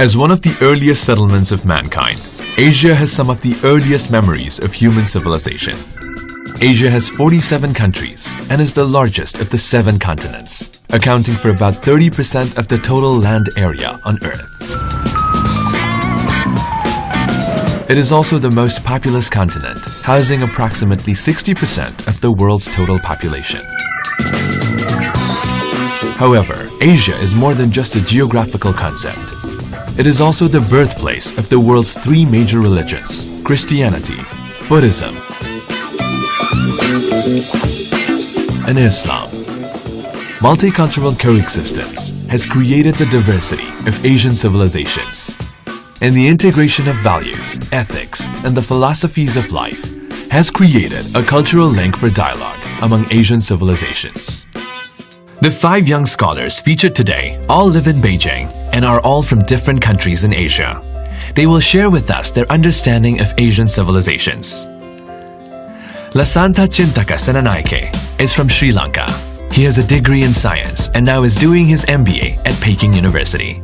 As one of the earliest settlements of mankind, Asia has some of the earliest memories of human civilization. Asia has 47 countries and is the largest of the 7 continents, accounting for about 30% of the total land area on Earth. It is also the most populous continent, housing approximately 60% of the world's total population. However, Asia is more than just a geographical concept. It is also the birthplace of the world's 3 major religions: Christianity, Buddhism, and Islam. Multicultural coexistence has created the diversity of Asian civilizations, and the integration of values, ethics, and the philosophies of life has created a cultural link for dialogue among Asian civilizations. The 5 young scholars featured today all live in Beijing and are all from different countries in Asia. They will share with us their understanding of Asian civilizations. Lasantha Chintaka Senanaike is from Sri Lanka. He has a degree in science and now is doing his MBA at Peking University.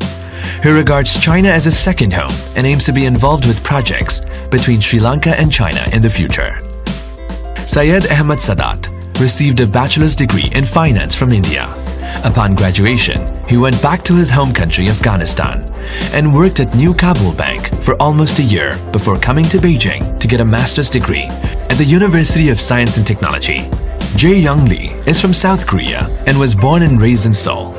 He regards China as his second home and aims to be involved with projects between Sri Lanka and China in the future. Syed Ahmed Sadat received a bachelor's degree in finance from India. Upon graduation, he went back to his home country, Afghanistan, and worked at New Kabul Bank for almost a year before coming to Beijing to get a master's degree at the University of Science and Technology. Jae Young Lee is from South Korea and was born and raised in Seoul.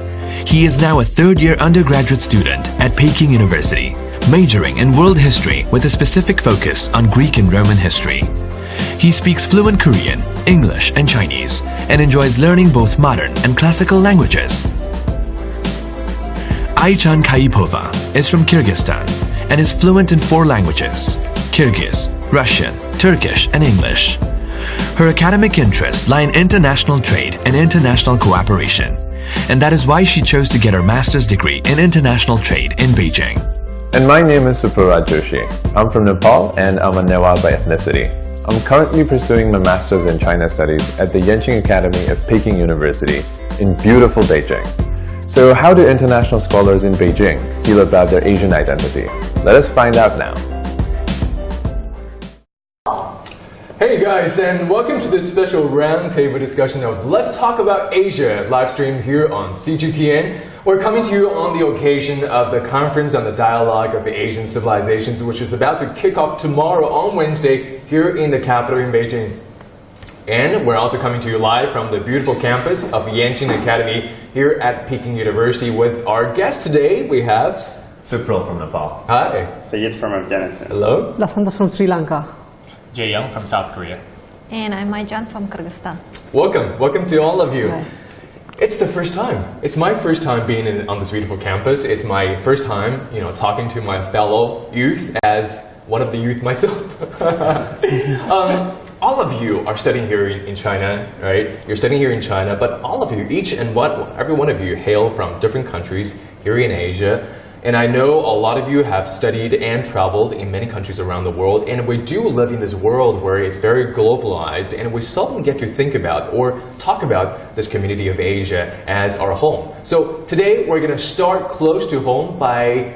He is now a third-year undergraduate student at Peking University, majoring in world history with a specific focus on Greek and Roman history. He speaks fluent Korean, English, and Chinese, and enjoys learning both modern and classical languages. Aychan Kaipova is from Kyrgyzstan and is fluent in 4 languages: Kyrgyz, Russian, Turkish, and English. Her academic interests lie in international trade and international cooperation, and that is why she chose to get her master's degree in international trade in Beijing. And my name is Suprajit Joshi. I'm from Nepal and I'm a Newar by ethnicity. I'm currently pursuing my master's in China studies at the Yenching Academy of Peking University in beautiful Beijing. So how do international scholars in Beijing feel about their Asian identity? Let us find out now. Hey guys, and welcome to this special roundtable discussion of Let's Talk About Asia, live stream here on CGTN. We're coming to you on the occasion of the Conference on the Dialogue of the Asian Civilizations, which is about to kick off tomorrow on Wednesday here in the capital in Beijing. And we're also coming to you live from the beautiful campus of Yenching Academy here at Peking University with our guest today. We have Supril from Nepal. Hi. Sayed from Afghanistan. Hello. Lasantha from Sri Lanka. Jae Young from South Korea. And I'm Aychan from Kyrgyzstan. Welcome to all of you. Hi. It's the first time. It's my first time being on this beautiful campus. It's my first time, talking to my fellow youth as one of the youth myself. All of you are studying here in China, right? You're studying here in China, but all of you, every one of you hail from different countries here in Asia. And I know a lot of you have studied and traveled in many countries around the world, and we do live in this world where it's very globalized, and we seldom get to think about or talk about this community of Asia as our home. So today we're going to start close to home by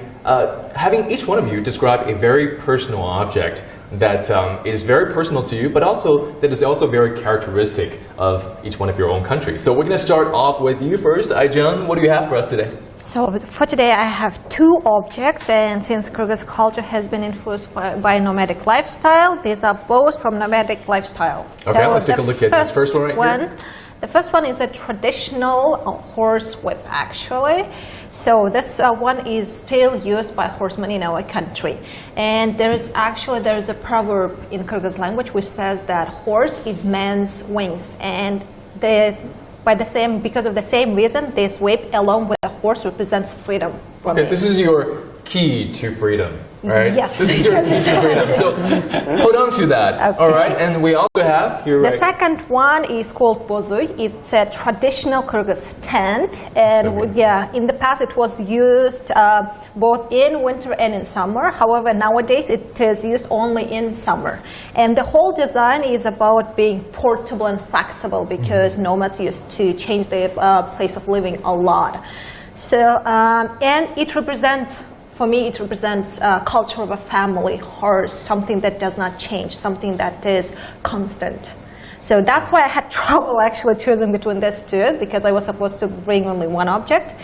having each one of you describe a very personal object that is very personal to you, but also that is also very characteristic of each one of your own countries. So we're going to start off with you first. Aychan, what do you have for us today? So for today I have 2 objects, and since Kyrgyz culture has been influenced by nomadic lifestyle, these are both from nomadic lifestyle. Okay, let's take a look at this first one here. The first one is a traditional horse whip actually. So this one is still used by horsemen in our country. And there is a proverb in Kyrgyz language which says that horse is man's wings. And because of the same reason, this whip along with the horse represents freedom. Okay, this is your key to freedom, right? Yes. This is your key to freedom. So hold on to that. Okay. All right, and we also have here. The second one is called bozuy. It's a traditional Kyrgyz tent, and in the past it was used both in winter and in summer. However, nowadays it is used only in summer. And the whole design is about being portable and flexible because nomads used to change their place of living a lot. So, and it represents for me, it represents culture of a family, horse, something that does not change, something that is constant. So that's why I had trouble actually choosing between these two, because I was supposed to bring only one object.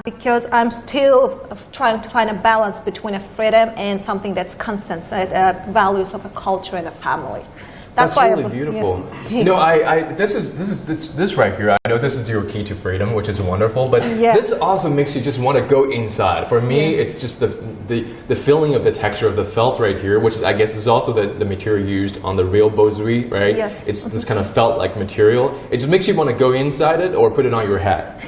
Because I'm still trying to find a balance between a freedom and something that's constant, values of a culture and a family. That's really beautiful. Yeah. You know, this right here. I know this is your key to freedom, which is wonderful. But this also makes you just want to go inside. For me, it's just the feeling of the texture of the felt right here, which I guess is also the material used on the real bosery, right? Yes. It's this kind of felt-like material. It just makes you want to go inside it or put it on your hat.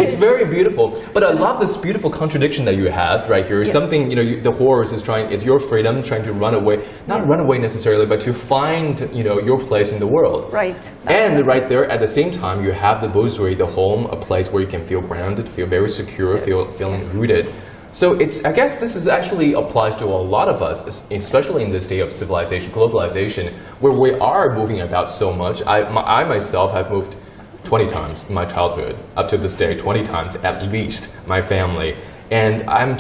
It's very beautiful. But I love this beautiful contradiction that you have right here. Something, you know, the horse is your freedom, trying to run away, not run away necessarily, but to find, you know, your place in the world. Right. And right there, at the same time, you have the bosery, the home, a place where you can feel grounded, feel very secure, feeling rooted. So I guess this is actually applies to a lot of us, especially in this day of civilization, globalization, where we are moving about so much. I myself have moved 20 times in my childhood, up to this day, 20 times at least, my family. And I'm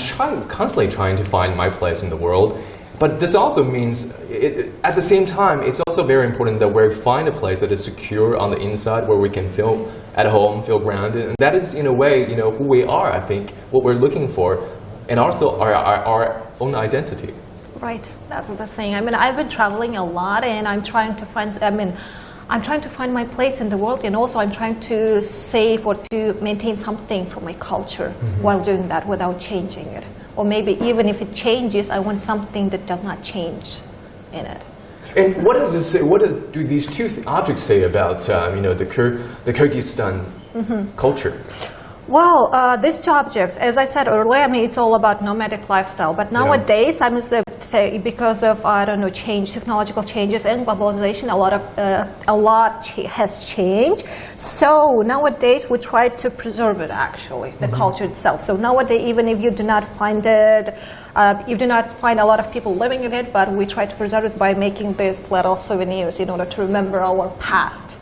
constantly trying to find my place in the world. But this also means, at the same time, it's also very important that we find a place that is secure on the inside, where we can feel at home, feel grounded. And that is, in a way, you know, who we are, I think, what we're looking for, and also our own identity. Right, that's the thing. I mean, I've been traveling a lot, and I'm trying to find, I'm trying to find my place in the world, and also I'm trying to save or to maintain something from my culture while doing that without changing it. Or maybe even if it changes, I want something that does not change in it. And what does this say? What do these two objects say about you know, the Kyrgyzstan culture? Well, these two objects, as I said earlier, I mean, it's all about nomadic lifestyle. But nowadays, I must say, because of, I don't know, technological changes and globalization, a lot has changed. So nowadays, we try to preserve it, actually, the culture itself. So nowadays, even if you do not find it, you do not find a lot of people living in it, but we try to preserve it by making these little souvenirs in order to remember our past.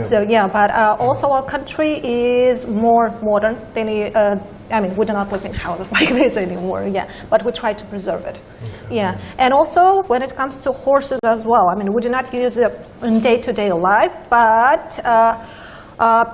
So but also our country is more modern than I mean, we do not live in houses like this anymore, but we try to preserve it. And also when it comes to horses as well, I mean, we do not use it in day-to-day life, but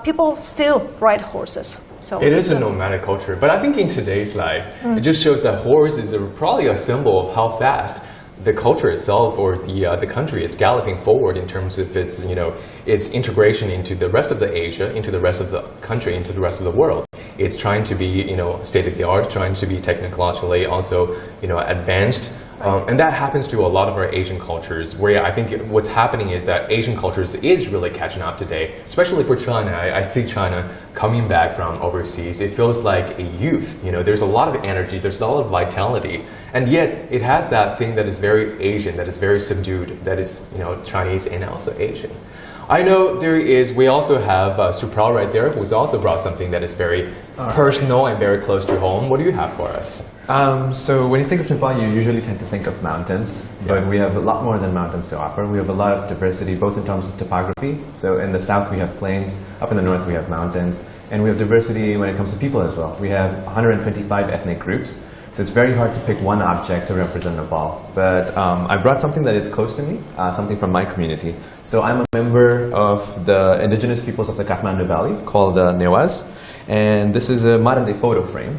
people still ride horses. So it is a nomadic culture, but I think in today's life, it just shows that horse is probably a symbol of how fast the culture itself, or the country, is galloping forward in terms of its, you know, its integration into the rest of the Asia, into the rest of the country, into the rest of the world. It's trying to be, you know, state of the art, trying to be technologically also, you know, advanced. And that happens to a lot of our Asian cultures, where I think what's happening is that Asian cultures is really catching up today, especially for China. I see China coming back from overseas. It feels like a youth. You know, there's a lot of energy, there's a lot of vitality, and yet it has that thing that is very Asian, that is very subdued, that is, you know, Chinese and also Asian. I know we also have Supral right there, who's also brought something that is very personal and very close to home. What do you have for us? So when you think of Nepal, you usually tend to think of mountains, but we have a lot more than mountains to offer. We have a lot of diversity, both in terms of topography. So in the south we have plains, up in the north we have mountains, and we have diversity when it comes to people as well. We have 125 ethnic groups, so it's very hard to pick one object to represent Nepal. But I brought something that is close to me, something from my community. So I'm a member of the indigenous peoples of the Kathmandu Valley, called the Newas, and this is a modern-day photo frame.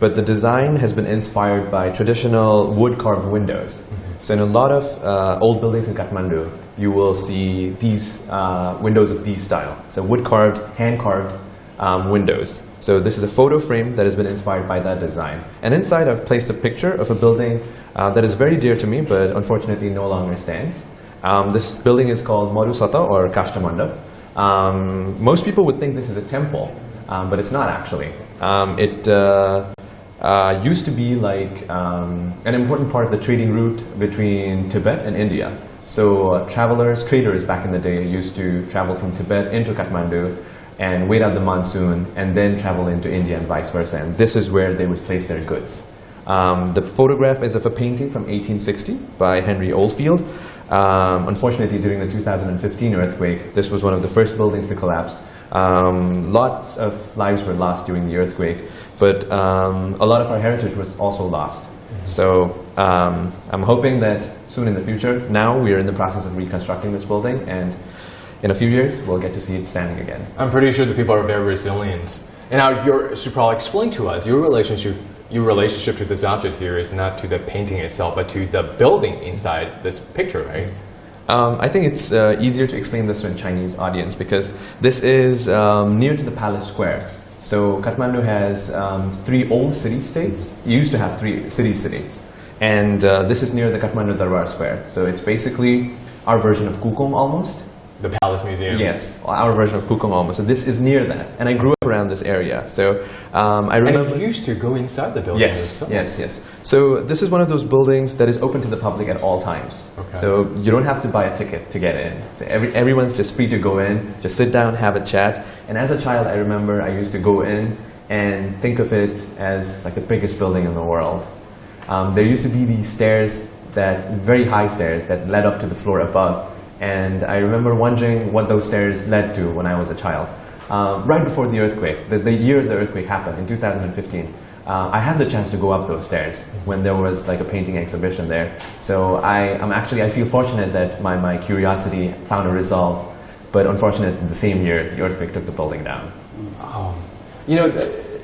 But the design has been inspired by traditional wood-carved windows. So in a lot of old buildings in Kathmandu, you will see these windows of this style. So wood-carved, hand-carved windows. So this is a photo frame that has been inspired by that design. And inside I've placed a picture of a building that is very dear to me, but unfortunately no longer stands. This building is called Marusata, or Kashtamandap. Most people would think this is a temple, but it's not actually. It used to be like an important part of the trading route between Tibet and India. So traders back in the day used to travel from Tibet into Kathmandu and wait out the monsoon and then travel into India and vice versa. And this is where they would place their goods. The photograph is of a painting from 1860 by Henry Oldfield. Unfortunately, during the 2015 earthquake, this was one of the first buildings to collapse. Lots of lives were lost during the earthquake, but a lot of our heritage was also lost. So I'm hoping that soon in the future, now we are in the process of reconstructing this building, and in a few years we'll get to see it standing again. I'm pretty sure the people are very resilient. And now, Suprol, explain to us your relationship to this object here is not to the painting itself, but to the building inside this picture, right? I think it's easier to explain this to a Chinese audience because this is near to the Palace Square. So Kathmandu has 3 old city-states. It used to have 3 city-states. And this is near the Kathmandu Darbar Square. So it's basically our version of Kukong almost. The Palace Museum. Yes, our version of Kukong almost. So this is near that. And I grew up around this area. So I remember... And you used to go inside the building. Yes. So this is one of those buildings that is open to the public at all times. Okay. So you don't have to buy a ticket to get in. So everyone's just free to go in, just sit down, have a chat. And as a child, I remember I used to go in and think of it as like the biggest building in the world. There used to be these stairs, very high stairs that led up to the floor above. And I remember wondering what those stairs led to when I was a child. Right before the earthquake, the year the earthquake happened, in 2015, I had the chance to go up those stairs when there was like a painting exhibition there. So I feel fortunate that my curiosity found a resolve, but unfortunately the same year the earthquake took the building down. You know,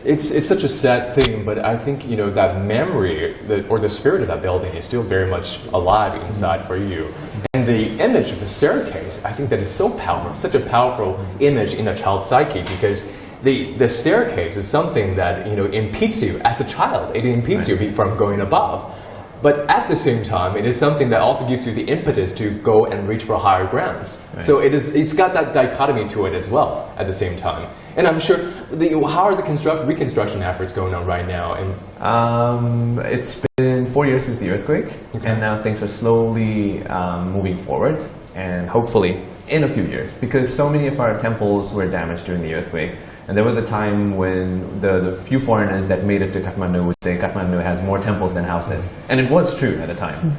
it's such a sad thing, but I think, you know, that memory or the spirit of that building is still very much alive inside for you. And the image of the staircase, I think that is so powerful, such a powerful image in a child's psyche, because the staircase is something that, you know, impedes you as a child. It impedes you from going above. But at the same time, it is something that also gives you the impetus to go and reach for higher grounds. Right. So it's got that dichotomy to it as well at the same time. And I'm sure, how are the reconstruction efforts going on right now? And it's been 4 years since the earthquake, and now things are slowly moving forward, and hopefully in a few years, because so many of our temples were damaged during the earthquake. And there was a time when the few foreigners that made it to Kathmandu would say Kathmandu has more temples than houses. And it was true at the time.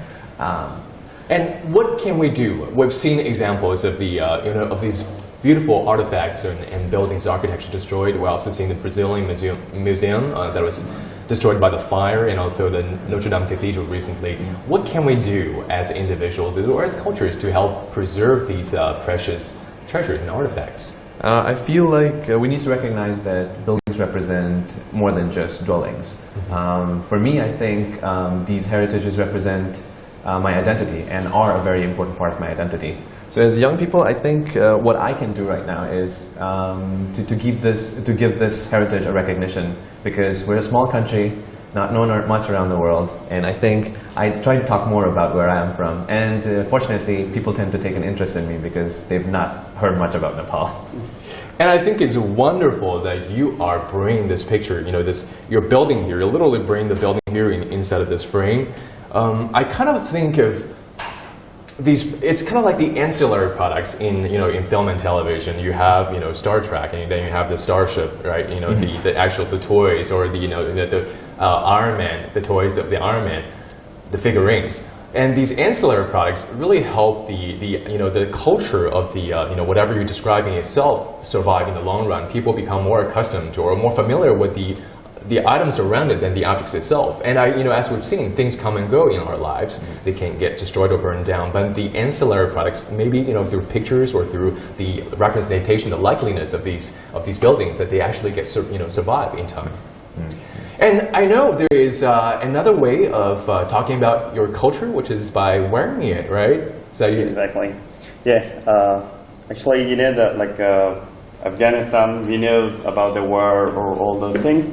And what can we do? We've seen examples of of these beautiful artifacts and buildings, architecture destroyed. We're also seeing the Brazilian museum that was destroyed by the fire, and also the Notre Dame Cathedral recently. What can we do as individuals or as cultures to help preserve these precious treasures and artifacts? I feel like we need to recognize that buildings represent more than just dwellings. For me, I think these heritages represent my identity and are a very important part of my identity. So as young people, I think what I can do right now is to give this heritage a recognition, because we're a small country, not known much around the world, and I think I try to talk more about where I am from. And fortunately, people tend to take an interest in me because they've not heard much about Nepal. And I think it's wonderful that you are bringing this picture, you know, you're building here, you're literally bringing the building here inside of this frame. I kind of think of these, it's kind of like the ancillary products in film and television. You have, you know, Star Trek, and then you have the starship, right? You know, the toys, or the Iron Man, the toys of the Iron Man, the figurines. And these ancillary products really help the culture of whatever you're describing itself survive in the long run. People become more accustomed to or more familiar with the items around it than the objects itself. And as we've seen, things come and go in our lives. They can get destroyed or burned down. But the ancillary products, maybe through pictures or through the representation, the likeliness of these buildings, that they actually get survive in time. And I know there is another way of talking about your culture, which is by wearing it, right? Exactly. Yeah. Actually, that Afghanistan, we know about the war or all those things,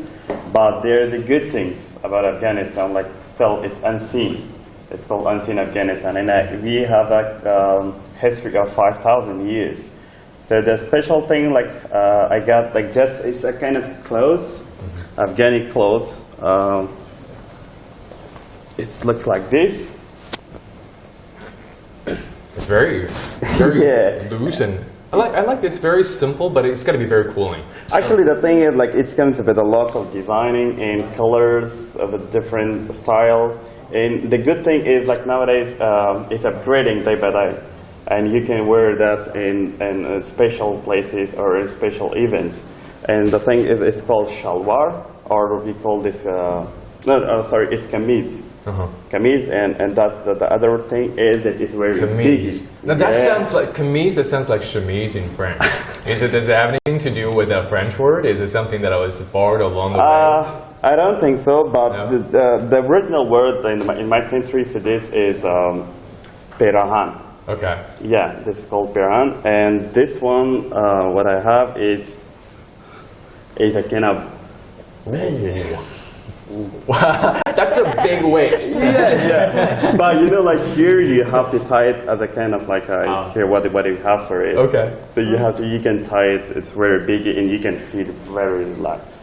but there are the good things about Afghanistan. Like still, it's unseen. It's called Unseen Afghanistan, and we have a history of 5,000 years. So the special thing, I got it's a kind of clothes. Afghani clothes. It looks like this. It's very loose, and I like it's very simple, but it's got to be very cooling. Actually, the thing is, it comes with a lot of designing and colors of different styles. And the good thing is, nowadays, it's upgrading day by day. and you can wear that in special places or in special events. And the thing is, it's called shalwar, or we call this, it's kameez. Kameez, and that's the other thing is that it's very Kameez. big. Now that sounds like kameez. That sounds like chemise in French. Does it have anything to do with a French word? Is it something that was borrowed along the way? I don't think so, but No? the original word in my country for this is perahan. Okay. Yeah, this is called perahan, and this one, what I have is a kind of. That's a big waist. Yeah. But you know, like here you have to tie it as a kind of like here what you have for it. Okay. So you can tie it. It's very big and you can feel very relaxed.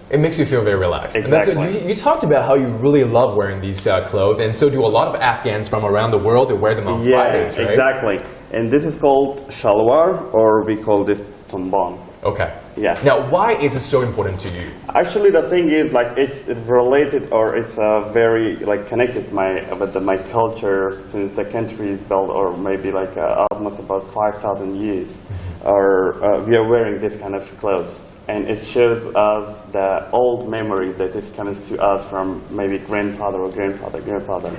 It makes you feel very relaxed. Exactly. And that's, you talked about how you really love wearing these clothes, and so do a lot of Afghans from around the world. They wear them on Fridays, right? Exactly. And this is called shalwar, or we call this tumbon. Okay. Yeah. Now, why is it so important to you? Actually, the thing is, like, it's related, or it's very like connected with my culture, since the country is built, or maybe like almost about 5,000 years, or we are wearing this kind of clothes, and it shows us the old memories that is comes to us from maybe grandfather or grandfather.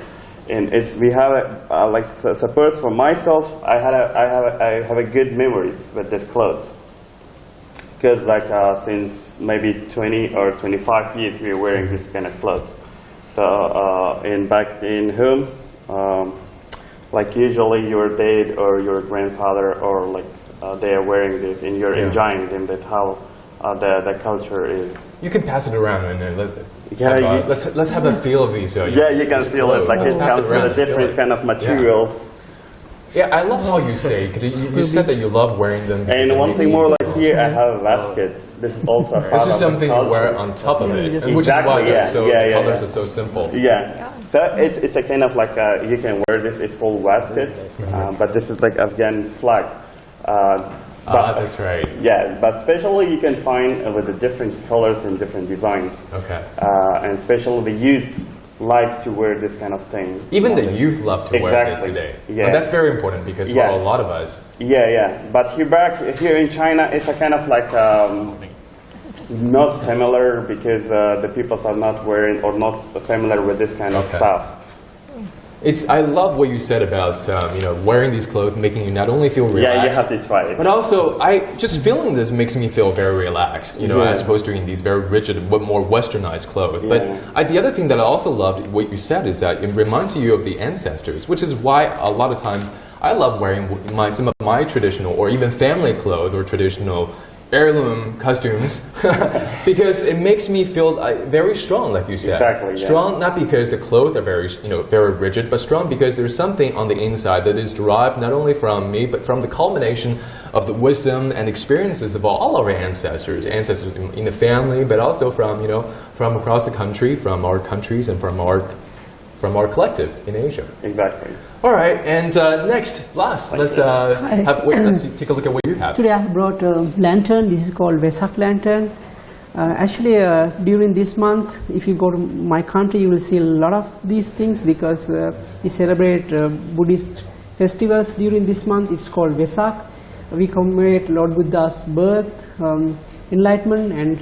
And we have like suppose for myself, I have a good memories with this clothes. Because like since maybe 20 or 25 years we are wearing this kind of clothes. So back in home, like usually your dad or your grandfather or like they are wearing this and you're enjoying them. That's how the culture is. You can pass it around and let's have a feel of these. You can feel it. Like it comes with a different kind of materials. Yeah, I love how you say, because you said that you love wearing them. And one thing more, like here I have a basket. This is also part This is of something the you culture. wear on top of it, Exactly, which is why the colors yeah. are so simple. Yeah, so it's a kind of like you can wear this. It's called basket, but this is like Afghan flag. That's right. Yeah, but especially you can find with the different colors and different designs. Okay. And especially the youth likes to wear this kind of thing. Even the youth love to wear this today. Yeah. And that's very important because for a lot of us. Yeah. But here in China, it's a kind of like not similar because the people are not wearing or not familiar with this kind of stuff. I love what you said about wearing these clothes, making you not only feel relaxed. Yeah, you have to try it. But also, just feeling this makes me feel very relaxed. As opposed to in these very rigid, but more westernized clothes. Yeah. But the other thing that I also loved what you said is that it reminds you of the ancestors, which is why a lot of times I love wearing some of my traditional or even family clothes or traditional heirloom costumes because it makes me feel very strong, like you said. Exactly. Strong, not because the clothes are very rigid, but strong because there's something on the inside that is derived not only from me, but from the culmination of the wisdom and experiences of all our ancestors in the family, but also from across the country, from our countries, and from our collective in Asia. Exactly. All right, and next, Las, let's take a look at what you have. Today I have brought a lantern. This is called Vesak lantern. Actually, during this month, if you go to my country, you will see a lot of these things because we celebrate Buddhist festivals during this month. It's called Vesak. We commemorate Lord Buddha's birth, enlightenment, and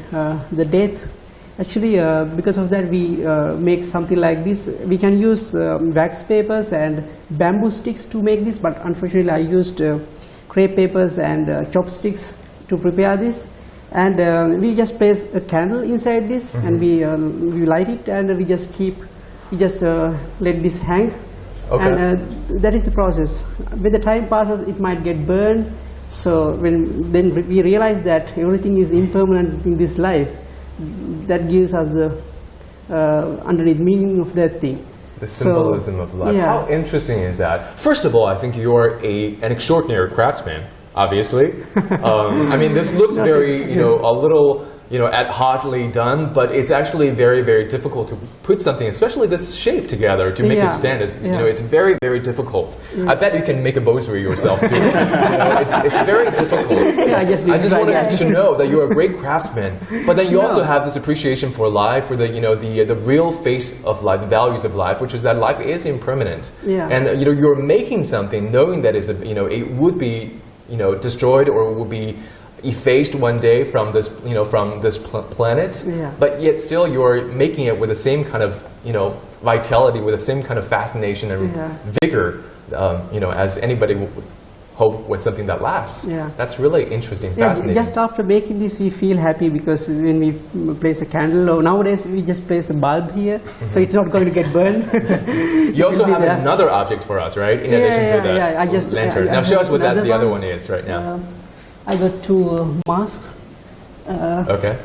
the death. Actually, because of that, we make something like this. We can use wax papers and bamboo sticks to make this, but unfortunately, I used crepe papers and chopsticks to prepare this. And we just place a candle inside this, and we light it, and we just let this hang. Okay. And that is the process. When the time passes, it might get burned. So then we realize that everything is impermanent in this life. That gives us the underneath meaning of that thing. The symbolism of life. Yeah. How interesting is that? First of all, I think you're an extraordinary craftsman, obviously. I mean, this looks very, a little hotly done, but it's actually very, very difficult to put something, especially this shape together, to make it stand. It's, it's very, very difficult. I bet you can make a rosary yourself too. It's very difficult. I just wanted to know that you're a great craftsman, but then you also have this appreciation for life, for the real face of life, the values of life, which is that life is impermanent. And you're making something knowing that it would be destroyed or will be effaced one day from this planet, but yet still you're making it with the same kind of vitality, with the same kind of fascination and vigor, as anybody would hope with something that lasts. That's really interesting, fascinating. Just after making this, we feel happy because when we place a candle, or nowadays we just place a bulb here, so it's not going to get burned. You also have another object for us, right? In addition to the lantern. Now show us what the other one is right now. I got two masks. Okay.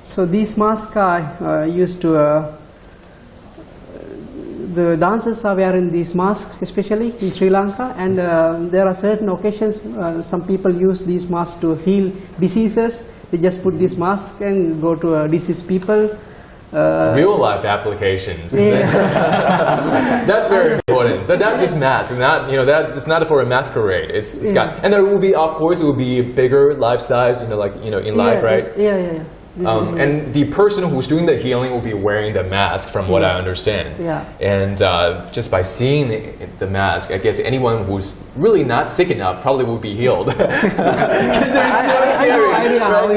So these masks are used to. The dancers are wearing these masks, especially in Sri Lanka, and there are certain occasions some people use these masks to heal diseases. They just put this mask and go to diseased people. Real life applications. That's very important. But not just masks. That's not for a masquerade. It's got, and there will be, of course, it will be bigger, life sized. In life, right? And the person who's doing the healing will be wearing the mask, from what I understand. And just by seeing the mask, I guess anyone who's really not sick enough probably will be healed. Because they're so scary. Right?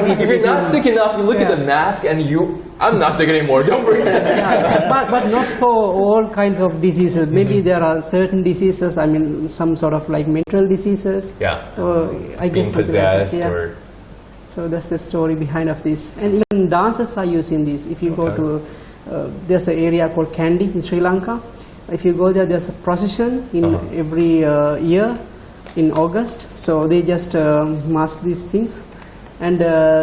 If you're not sick enough, you look at the mask and I'm not sick anymore, don't worry. But not for all kinds of diseases. Maybe there are certain diseases, some sort of like mental diseases. I guess being possessed or... So that's the story behind of this. And even dancers are using this. If you go to, there's an area called Kandy in Sri Lanka. If you go there, there's a procession in every year in August. So they just mask these things. And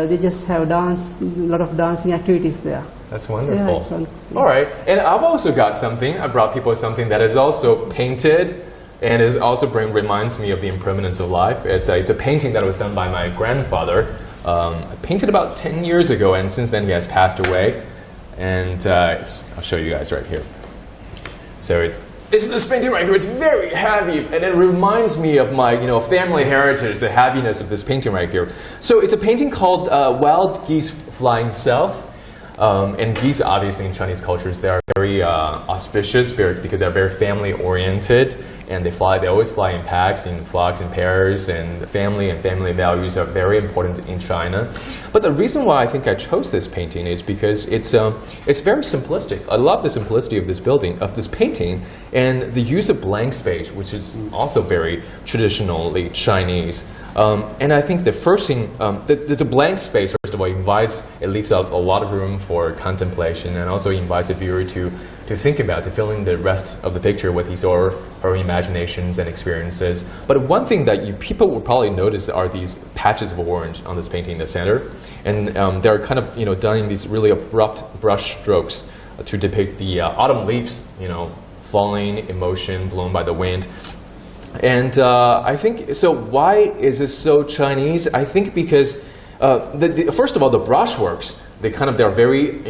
they just have a lot of dancing activities there. That's wonderful. All right. And I've also got something. I brought people something that is also painted. And it also reminds me of the impermanence of life. It's a painting that was done by my grandfather. I painted about 10 years ago, and since then he has passed away. And I'll show you guys right here. So it's this painting right here. It's very heavy, and it reminds me of my family heritage, the heaviness of this painting right here. So it's a painting called Wild Geese Flying South. And geese, obviously, in Chinese cultures, they are very auspicious because they're very family-oriented, and they always fly in packs, in flocks, in pairs, and family values are very important in China. But the reason why I think I chose this painting is because it's very simplistic. I love the simplicity of this painting, and the use of blank space, which is also very traditionally Chinese. And I think the first thing, the blank space, first of all, it leaves out a lot of room for contemplation, and also invites the viewer to think about, to fill in the rest of the picture with his or her imaginations and experiences. But one thing that people will probably notice are these patches of orange on this painting in the center, and they're kind of done in these really abrupt brush strokes to depict the autumn leaves, falling, emotion blown by the wind. And I think, so why is this so Chinese? I think because, first of all, the brushworks, they're very,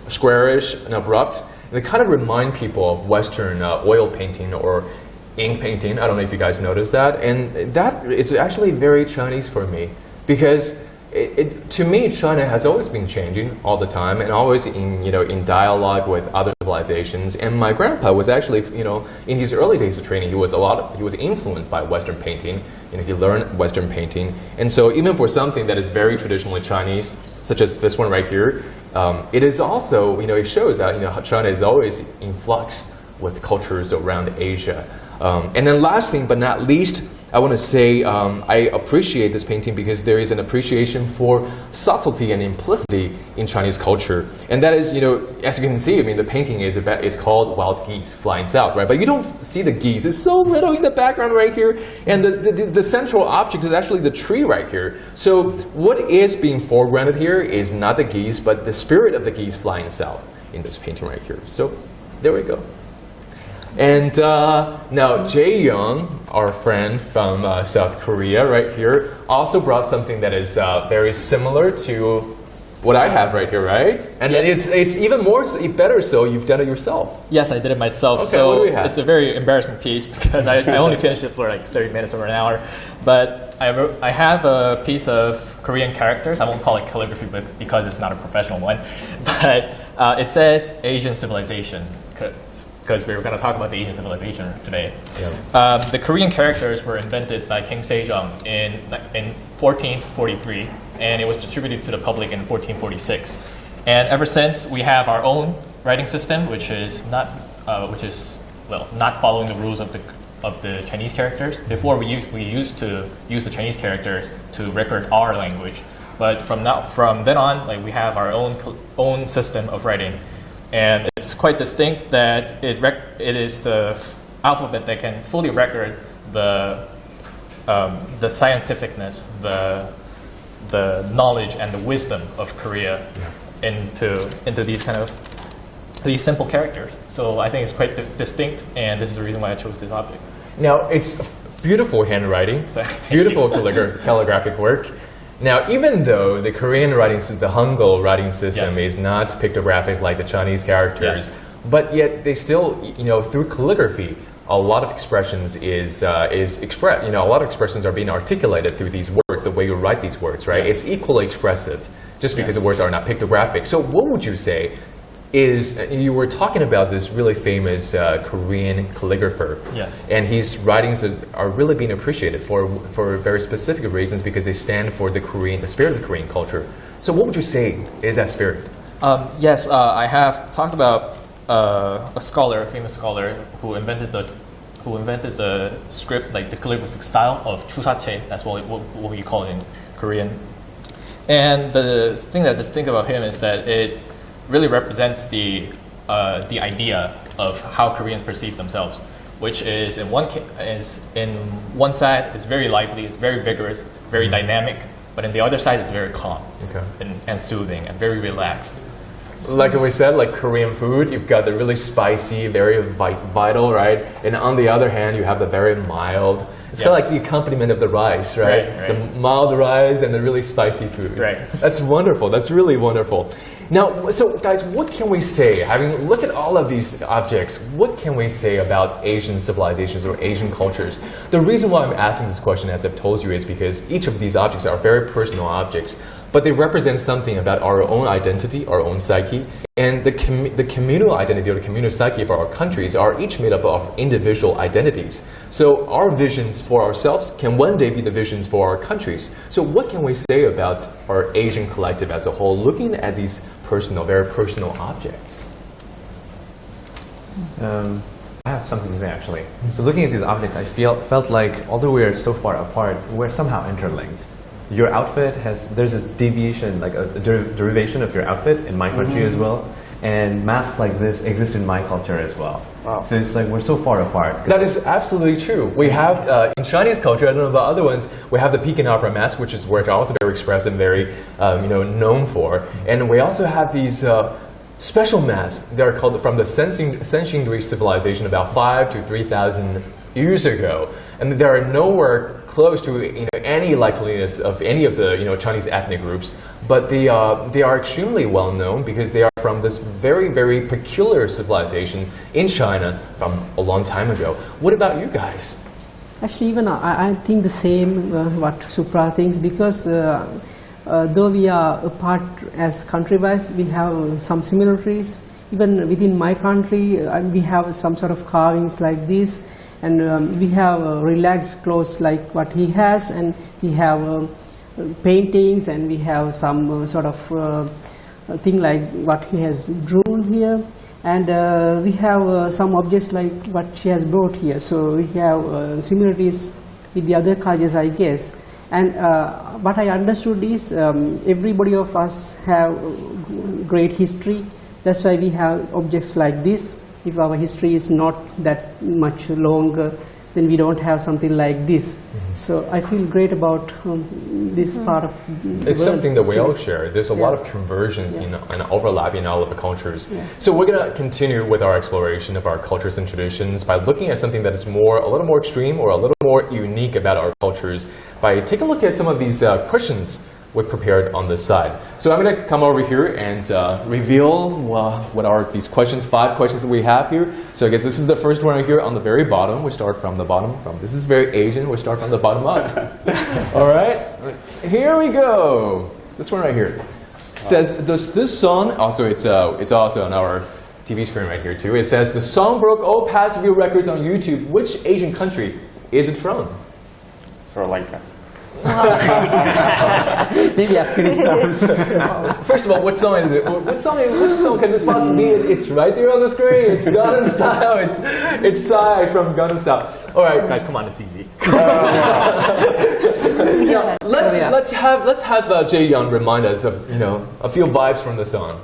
squarish and abrupt. And they kind of remind people of Western oil painting or ink painting. I don't know if you guys noticed that. And that is actually very Chinese for me, because to me, China has always been changing all the time, and always in dialogue with other civilizations. And my grandpa was actually, in his early days of training, he was influenced by Western painting. He learned Western painting, and so even for something that is very traditionally Chinese, such as this one right here, it is also, it shows that China is always in flux with cultures around Asia. And then last thing but not least, I want to say I appreciate this painting because there is an appreciation for subtlety and implicity in Chinese culture. And that is, as you can see, the painting is called Wild Geese Flying South, right? But you don't see the geese. It's so little in the background right here. And the central object is actually the tree right here. So what is being foregrounded here is not the geese, but the spirit of the geese flying south in this painting right here. So there we go. And now Jae Young, our friend from South Korea right here, also brought something that is very similar to what I have right here, right? And it's even better so you've done it yourself. Yes, I did it myself. Okay, so what do we have? it's a very embarrassing piece because I only finished it for like 30 minutes or an hour. But I have a piece of Korean characters. I won't call it calligraphy because it's not a professional one. But it says Asian civilization because we were going to talk about the Asian civilization today. Yeah. The Korean characters were invented by King Sejong in 1443, and it was distributed to the public in 1446. And ever since, we have our own writing system, which is not following the rules of the Chinese characters. Before we used to use the Chinese characters to record our language, but from then on, like we have our own system of writing. And it's quite distinct that it is the alphabet that can fully record the scientificness, the knowledge and the wisdom of Korea into these simple characters. So I think it's quite distinct, and this is the reason why I chose this object. Now, it's beautiful handwriting, beautiful calligraphic work. Now, even though the Korean writing system, the Hangul writing system is not pictographic like the Chinese characters, but yet they still, through calligraphy, a lot of expressions is expressed. A lot of expressions are being articulated through these words, the way you write these words, right? It's equally expressive, just because the words are not pictographic. So what would you say is, you were talking about this really famous Korean calligrapher. Yes. And his writings are really being appreciated for very specific reasons because they stand for the spirit of the Korean culture. So what would you say is that spirit? Yes, I have talked about a famous scholar who invented the script, like the calligraphic style of chusache. That's what we call it in Korean. And the thing that is distinct about him is that it really represents the idea of how Koreans perceive themselves, which is in one side is very lively, it's very vigorous, very dynamic, but in the other side it's very calm and soothing and very relaxed. Like we said, like Korean food, you've got the really spicy, very vital, right? And on the other hand, you have the very mild. It's kind of like the accompaniment of the rice, right? The mild rice and the really spicy food. Right. That's wonderful. That's really wonderful. Now, so guys, what can we say? Having looked at all of these objects, what can we say about Asian civilizations or Asian cultures? The reason why I'm asking this question, as I've told you, is because each of these objects are very personal objects, but they represent something about our own identity, our own psyche, and the communal identity or the communal psyche of our countries are each made up of individual identities. So our visions for ourselves can one day be the visions for our countries. So what can we say about our Asian collective as a whole, looking at these very personal objects? I have something to say, actually. So looking at these objects, I felt like although we are so far apart, we're somehow interlinked. Your outfit there's a deviation, like a derivation of your outfit in my country as well. And masks like this exist in my culture as well. Wow. So it's like we're so far apart. That is absolutely true. We have, in Chinese culture, I don't know about other ones, we have the Peking opera mask, which is also very expressive and very known for. And we also have these special masks. They're called from the Senxing civilization about 5,000 to 3,000 years ago. And they are nowhere close to any likeliness of any of the Chinese ethnic groups, but they are extremely well known because they are from this very, very peculiar civilization in China from a long time ago. What about you guys? Actually, even I think the same what Supra thinks, because though we are apart as country-wise, we have some similarities. Even within my country, we have some sort of carvings like this. And we have relaxed clothes like what he has, and we have paintings, and we have some sort of thing like what he has drawn here, and we have some objects like what she has brought here. So we have similarities with the other cultures, I guess. And what I understood is everybody of us have great history. That's why we have objects like this. If our history is not that much longer, then we don't have something like this. So I feel great about this part of the It's world. something that we all share. There's a lot of conversions and overlap in all of the cultures. So we're going to continue with our exploration of our cultures and traditions by looking at something that is a little more extreme or a little more unique about our cultures by taking a look at some of these questions we prepared on this side. So I'm going to come over here and reveal what are these questions, 5 questions that we have here. So I guess this is the first one right here on the very bottom. We start from the bottom. This is very Asian. We start from the bottom up. All right. Here we go. This one right here. It says, does this song, it's also on our TV screen right here too. It says, the song broke all past view records on YouTube. Which Asian country is it from? Sri Lanka. Maybe Afghanistan. First of all, what song is it? Which song can this possibly be? It's right there on the screen. It's Gangnam Style. It's Psy from Gangnam Style. All right, Guys, come on, it's easy. yeah, let's have Jae Young remind us of a few vibes from the song.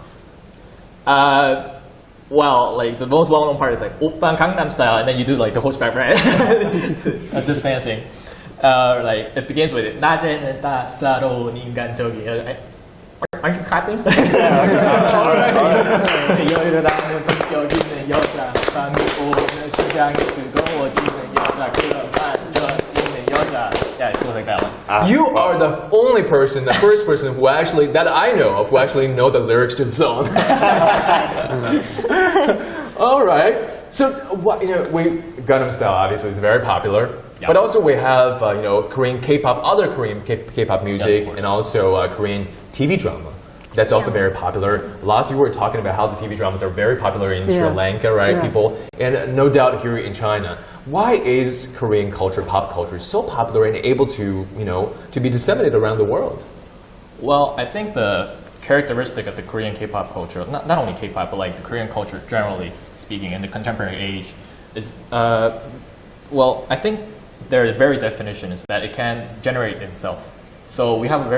Well, like the most well-known part is like Oppa Gangnam Style, and then you do like the horseback ride, this dancing. Like it begins with 낮에는 따사로운 인간적인 Aren't you clapping? 여유라는 품격 있는 여자 밤이 오면 심장이 뜨거워지는 여자 그런 반전 있는 여자. Yeah, it goes like that one. You are the first person who actually that I know of who actually know the lyrics to the song. All right. So Gangnam Style obviously is very popular. Yeah. But also we have Korean K-pop, other Korean K-pop music, and also Korean TV drama. That's also very popular. Last year we were talking about how the TV dramas are very popular in Sri Lanka, right? People, and no doubt here in China. Why is Korean culture, pop culture, so popular and able to to be disseminated around the world? Well, I think the characteristic of the Korean K-pop culture, not only K-pop, but like the Korean culture generally speaking in the contemporary age, is I think their very definition is that it can generate itself. So we have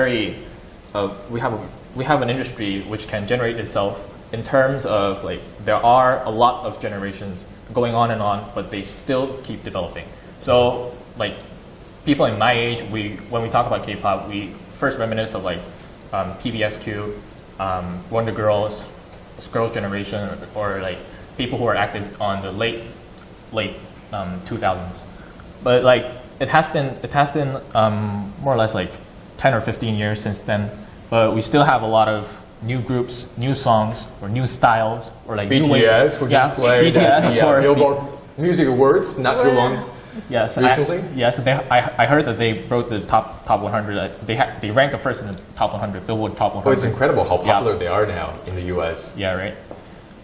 we have an industry which can generate itself in terms of like there are a lot of generations going on and on, but they still keep developing. So like people in my age, when we talk about K-pop, we first reminisce of like TVSQ, Wonder Girls, Girls' Generation, or like people who are active on the late 2000s. But like it has been more or less like 10 or 15 years since then. But we still have a lot of new groups, new songs, or new styles, or like new ways. BTS, who just played BTS, of course. Billboard Music Awards not too long. Yes, recently. I heard that they broke the top 100. They ranked the first in the top 100, Billboard top 100. Oh, it's incredible how popular they are now in the U.S. Yeah, right.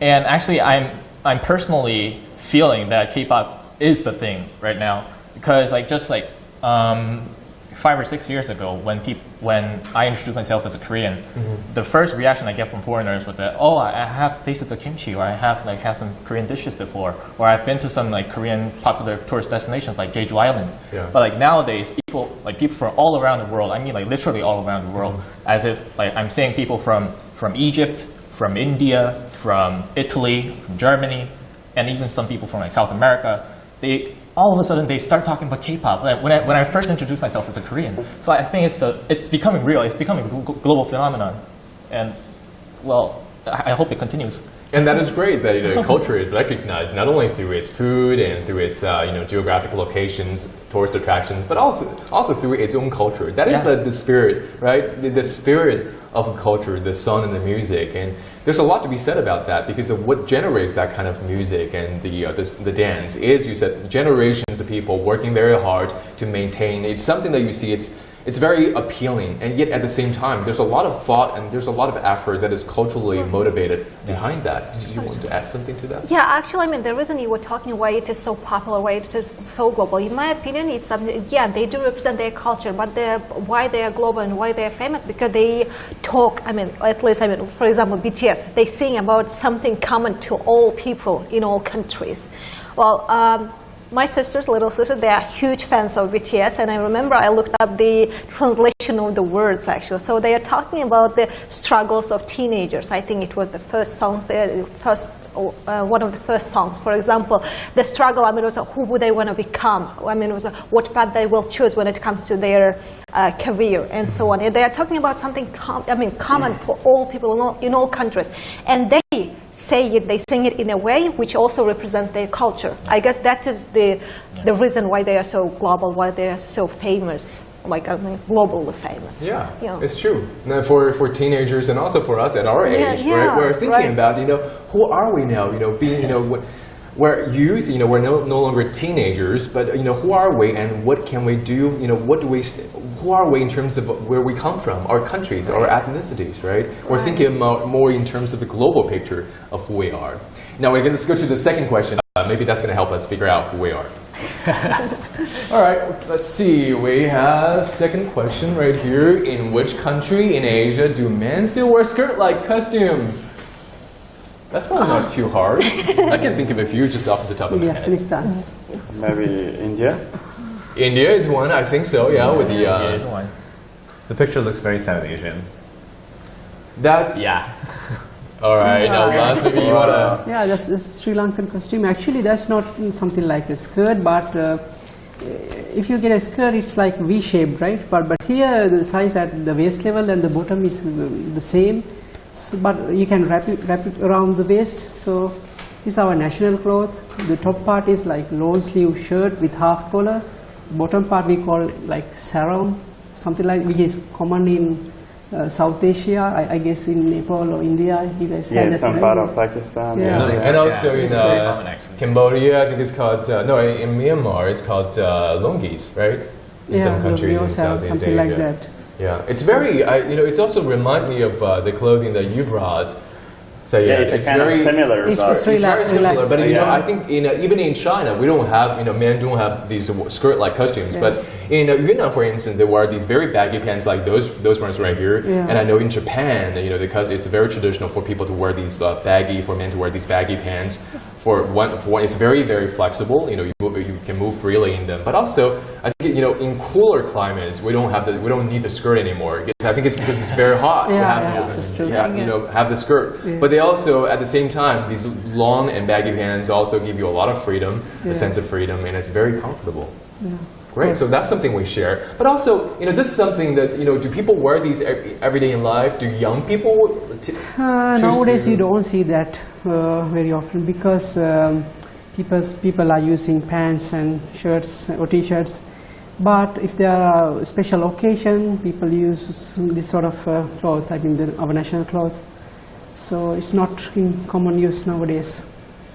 And actually, I'm personally feeling that K-pop is the thing right now because like just like 5 or 6 years ago, when I introduced myself as a Korean, the first reaction I get from foreigners was that, oh, I have tasted the kimchi, or I have like had some Korean dishes before, or I've been to some like Korean popular tourist destinations like Jeju Island. Yeah. But like nowadays, people from all around the world, I mean like literally all around the world, as if like I'm saying people from Egypt, from India, from Italy, from Germany, and even some people from like South America, all of a sudden they start talking about K-pop when I first introduced myself as a Korean. So I think it's becoming real. It's becoming a global phenomenon, and well, I hope it continues. And that is great that culture is recognized not only through its food and through its geographic locations, tourist attractions, but also through its own culture. That is the spirit, right? The spirit of a culture, the song and the music, and there's a lot to be said about that because what generates that kind of music and the dance is, you said, generations of people working very hard to maintain. It's something that you see. It's very appealing, and yet at the same time, there's a lot of thought and there's a lot of effort that is culturally motivated behind that. Did you want to add something to that? Yeah, actually, I mean, the reason you were talking why it is so popular, why it is so global, in my opinion, it's something, they do represent their culture, but why they are global and why they are famous, because they talk, for example, BTS, they sing about something common to all people in all countries. Well, my little sisters, they are huge fans of BTS, and I remember I looked up the translation of the words actually. So they are talking about the struggles of teenagers. I think it was the first songs, the first one of the first songs. For example, the struggle. I mean, was who would they want to become? I mean, was what path they will choose when it comes to their career and so on. And they are talking about something common for all people in all countries, and they say it. They sing it in a way which also represents their culture. I guess that is the reason why they are so global, why they are so famous. Like globally famous. Yeah, you know. It's true. Now, for teenagers and also for us at our age, right? We're thinking about who are we now? Being we're youth. We're no longer teenagers, but who are we and what can we do? What do we? Who are we in terms of where we come from, our countries, our ethnicities, right? We're thinking about more in terms of the global picture of who we are. Now we're going to go to the second question. Maybe that's going to help us figure out who we are. All right, let's see. We have second question right here. In which country in Asia do men still wear skirt-like costumes? That's probably not too hard. I can think of a few just off the top of my head. Afghanistan. Maybe India. India is one, I think so. Yeah, with the. India is one. The picture looks very South Asian. That's. Yeah. All right, now last maybe you wanna. Yeah, that's the Sri Lankan costume. Actually, that's not something like a skirt, but if you get a skirt, it's like V-shaped, right? But here the size at the waist level and the bottom is the same, but you can wrap it around the waist. So this is our national cloth. The top part is like long sleeve shirt with half collar. Bottom part we call like sarong, something like which is common in South Asia, I guess in Nepal or India, you guys have that. Some part of Pakistan. Yeah. And also in very common, actually. Cambodia, I think it's called, in Myanmar, it's called lungis, right? In some countries in Southeast something Asia. like that. Yeah, it's very, it's also remind me of the clothing that you brought. So yeah, it's kind of similar. It's just it's very similar, relaxed. but I think even in China, we don't have men don't have these skirt-like costumes. Yeah. But in Vietnam, for instance, they wear these very baggy pants like those ones right here. Yeah. And I know in Japan, because it's very traditional for people to wear these for men to wear these baggy pants. For one, it's very, very flexible. You can move freely in them. But also, I think in cooler climates, we don't need the skirt anymore. I think it's because it's very hot. That's true. Have the skirt. Yeah. But they also, at the same time, these long and baggy pants also give you a lot of freedom, a sense of freedom, and it's very comfortable. Yeah. Great. So that's something we share. But also, this is something that do people wear these every day in life? Do young people? Nowadays, you don't see that very often because people are using pants and shirts or t-shirts. But if there are special occasion, people use this sort of cloth. I mean, our national cloth. So it's not in common use nowadays.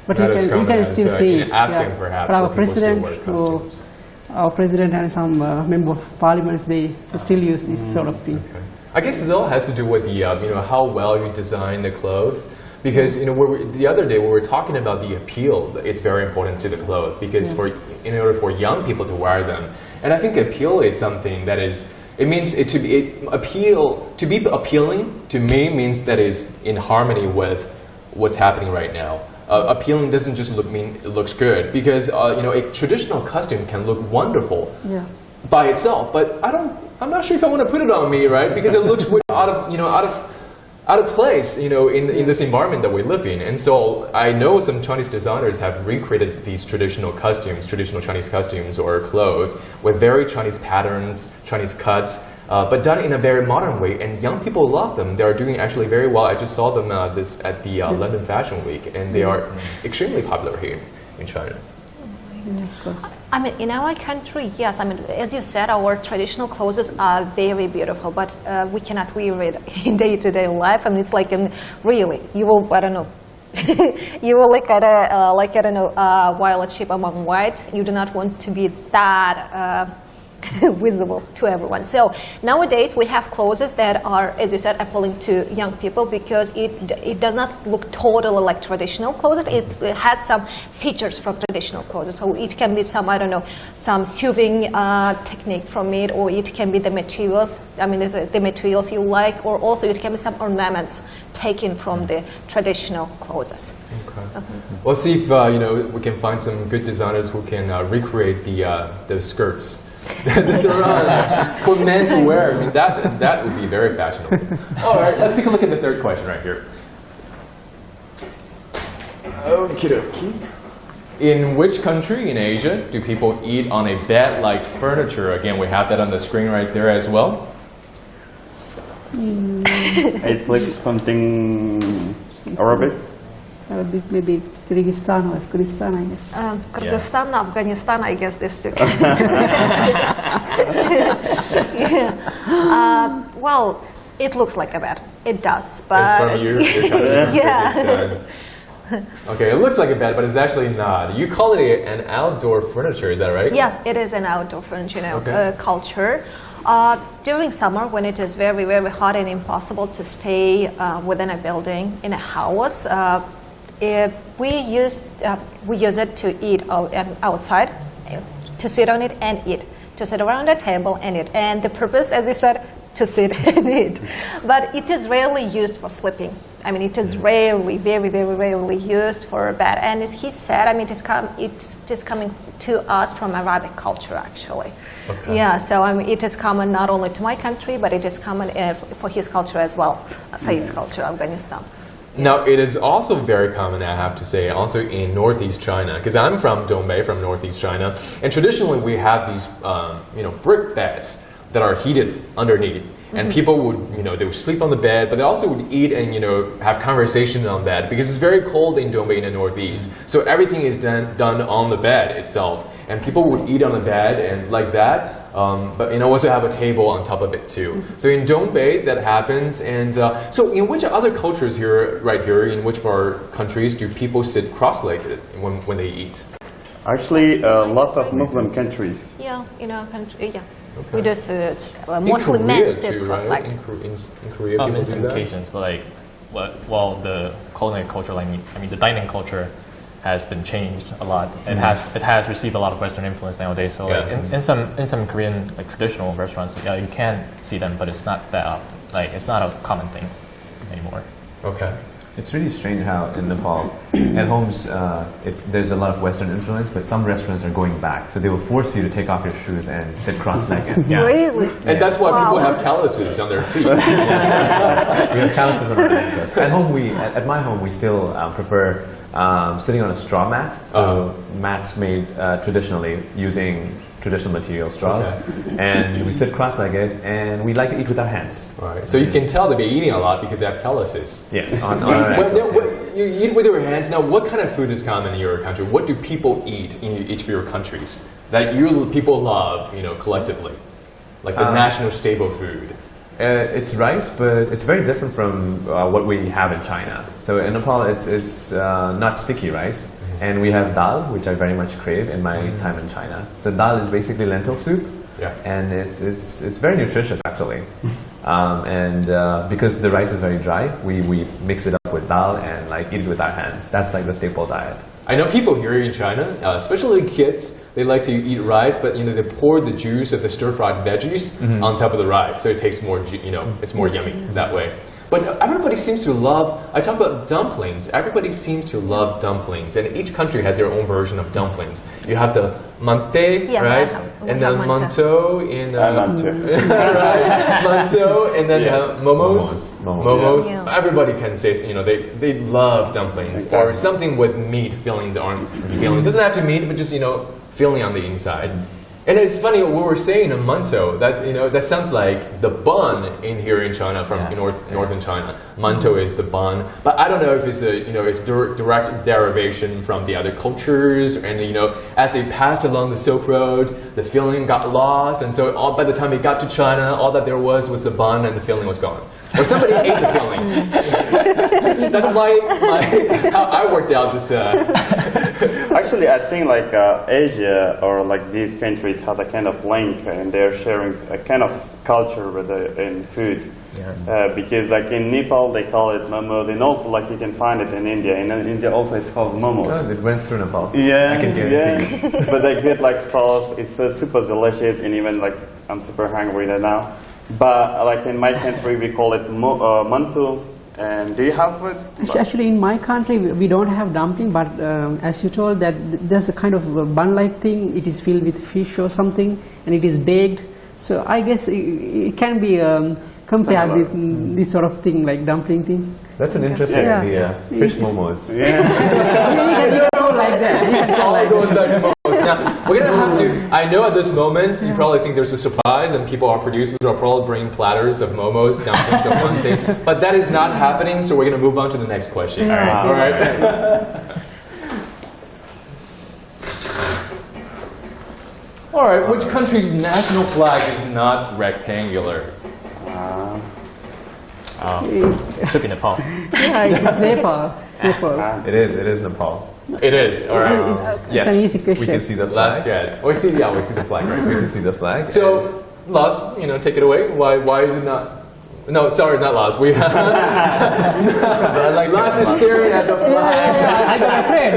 But you can still see in Afghan, perhaps, but our people still president, wear costumes. our president and some member of parliaments, they still use this sort of thing. Okay. I guess it all has to do with the how well you design the clothes. Because the other day we were talking about the appeal. It's very important to the clothes because in order for young people to wear them, and I think appeal is something that is. It means to be appealing to me means that is in harmony with what's happening right now. Appealing doesn't just mean it looks good because a traditional costume can look wonderful by itself, but I'm not sure if I want to put it on me, right? Because it looks out of place, in this environment that we live in. And so I know some Chinese designers have recreated these traditional Chinese costumes or clothes with very Chinese patterns, Chinese cuts, but done in a very modern way. And young people love them. They are doing actually very well. I just saw them at the London Fashion Week, and they are extremely popular here in China. Yeah, of course. I mean, in our country, yes. I mean, as you said, our traditional clothes are very beautiful, but we cannot wear it in day-to-day life. I mean, it's like, really, you will, I don't know, you will look at a violet sheep among white. You do not want to be that visible to everyone. So nowadays we have clothes that are, as you said, appealing to young people because it does not look totally like traditional clothes. It has some features from traditional clothes. So it can be some, I don't know, some sewing technique from it, or it can be the materials. I mean, the materials you like, or also it can be some ornaments taken from the traditional clothes. Okay. We'll see if we can find some good designers who can recreate the skirts. The sarongs for men to wear. I mean, that would be very fashionable. All right, let's take a look at the third question right here. Okie dokie. In which country in Asia do people eat on a bed like furniture? Again, we have that on the screen right there as well. It's like something Arabic. Arabic, maybe Kyrgyzstan or Afghanistan, I guess. Kyrgyzstan, Afghanistan, I guess this too. Well, it looks like a bed. It does, but It's from your country. Yeah. Kyrgyzstan. Okay, it looks like a bed, but it's actually not. You call it an outdoor furniture, is that right? yes, it is an outdoor furniture, Okay. culture. During summer, when it is very, very hot and impossible to stay within a building, in a house, we use it to eat outside, to sit on it and eat, to sit around a table and eat. And the purpose, as you said, to sit and eat. But it is rarely used for sleeping. I mean, it is rarely, very, very rarely used for bed. And as he said, I mean, it is coming to us from Arabic culture, actually. Okay. Yeah, so I mean, it is common not only to my country, but it is common for his culture as well, Said's culture, Afghanistan. Now, it is also very common, I have to say, also in northeast China, because I'm from Dongbei, from northeast China, and traditionally we have these, brick beds that are heated underneath, and people would, they would sleep on the bed, but they also would eat and, have conversation on that, because it's very cold in Dongbei in the northeast. So everything is done on the bed itself, and people would eat on the bed and like that. But also have a table on top of it too. So in Dongbei that happens, and so in which other cultures here, right here, in which of our countries do people sit cross-legged when they eat? Actually, lots of Muslim countries. Yeah, in our country, yeah. Okay. We do sit, In mostly Korea men sit too, right? cross-legged. In Korea, people In do some that? occasions, but like, the culinary culture, the dining culture has been changed a lot. It has received a lot of Western influence nowadays. So like in some Korean traditional restaurants, you can see them, but it's not that often. Like it's not a common thing anymore. Okay. It's really strange how in Nepal, at homes, there's a lot of Western influence, but some restaurants are going back. So they will force you to take off your shoes and sit cross-legged. Really? And that's why people Wow. have calluses on their feet. We have calluses on our ankles. At home, at my home, we still prefer sitting on a straw mat. So mats made traditionally using traditional material, straws. Okay. And we sit cross-legged, and we like to eat with our hands. Right. So you can tell they're eating a lot because they have calluses. Yes, on our ankles. You eat with your hands. Now, what kind of food is common in your country? What do people eat in each of your countries that people love, collectively? Like the national staple food. It's rice, but it's very different from what we have in China. So in Nepal, it's not sticky rice, and we have dal, which I very much crave in my time in China. So dal is basically lentil soup, and it's very nutritious actually. Because the rice is very dry, we mix it up with dal and eat it with our hands. That's like the staple diet. I know people here in China, especially kids, they like to eat rice, but they pour the juice of the stir-fried veggies on top of the rice, so it tastes more, it's more yummy that way. But everybody seems to love, I talk about dumplings, everybody seems to love dumplings, and each country has their own version of dumplings. You have the mante, Yes, right? we And have then mante. mantou in... Mantou. right, mantou, and then momos. Momos. Yeah. Everybody can say, they love dumplings, or something with meat fillings. It doesn't have to be meat, but just, filling on the inside. And it's funny, we were saying a mantou, that sounds like the bun in here in China, from northern China. Mantou is the bun, but I don't know if it's it's direct derivation from the other cultures, and as they passed along the Silk Road, the filling got lost, and so by the time it got to China, all that there was the bun, and the filling was gone. Or somebody ate the filling. That's how I worked out this. Actually, I think Asia or these countries have a kind of link, and they're sharing a kind of culture in food. Because in Nepal they call it momo, and also you can find it in India. And in India also it's called momo. Oh, it went through Nepal. Yeah, I can guarantee. But they get sauce. It's super delicious, and even I'm super hungry right now. But in my country we call it mantou. And do you have it? Actually, in my country, we don't have dumpling, but as you told, that there's a kind of bun-like thing. It is filled with fish or something, and it is baked. So I guess it can be compared with this sort of thing, like dumpling thing. That's an interesting Yeah. idea. Fish momos. You can go like that. You can go All like goes that. back to momos. Now, we're going to have to, I know at this moment, you probably think there's a surprise and our producers are probably bringing platters of momos down to the one thing, but that is not happening, so we're going to move on to the next question. Yeah. All right? All right, which country's national flag is not rectangular? It should be Nepal. Yeah, it's Nepal. Nepal. It is Nepal. It is, all right. It's an easy question. We can see the Last flag. guess. We see the flag, right? We can see the flag. So, Lars, take it away. Why is it not? No, sorry, not Lars. We have Lars is staring at the flag. I got a friend.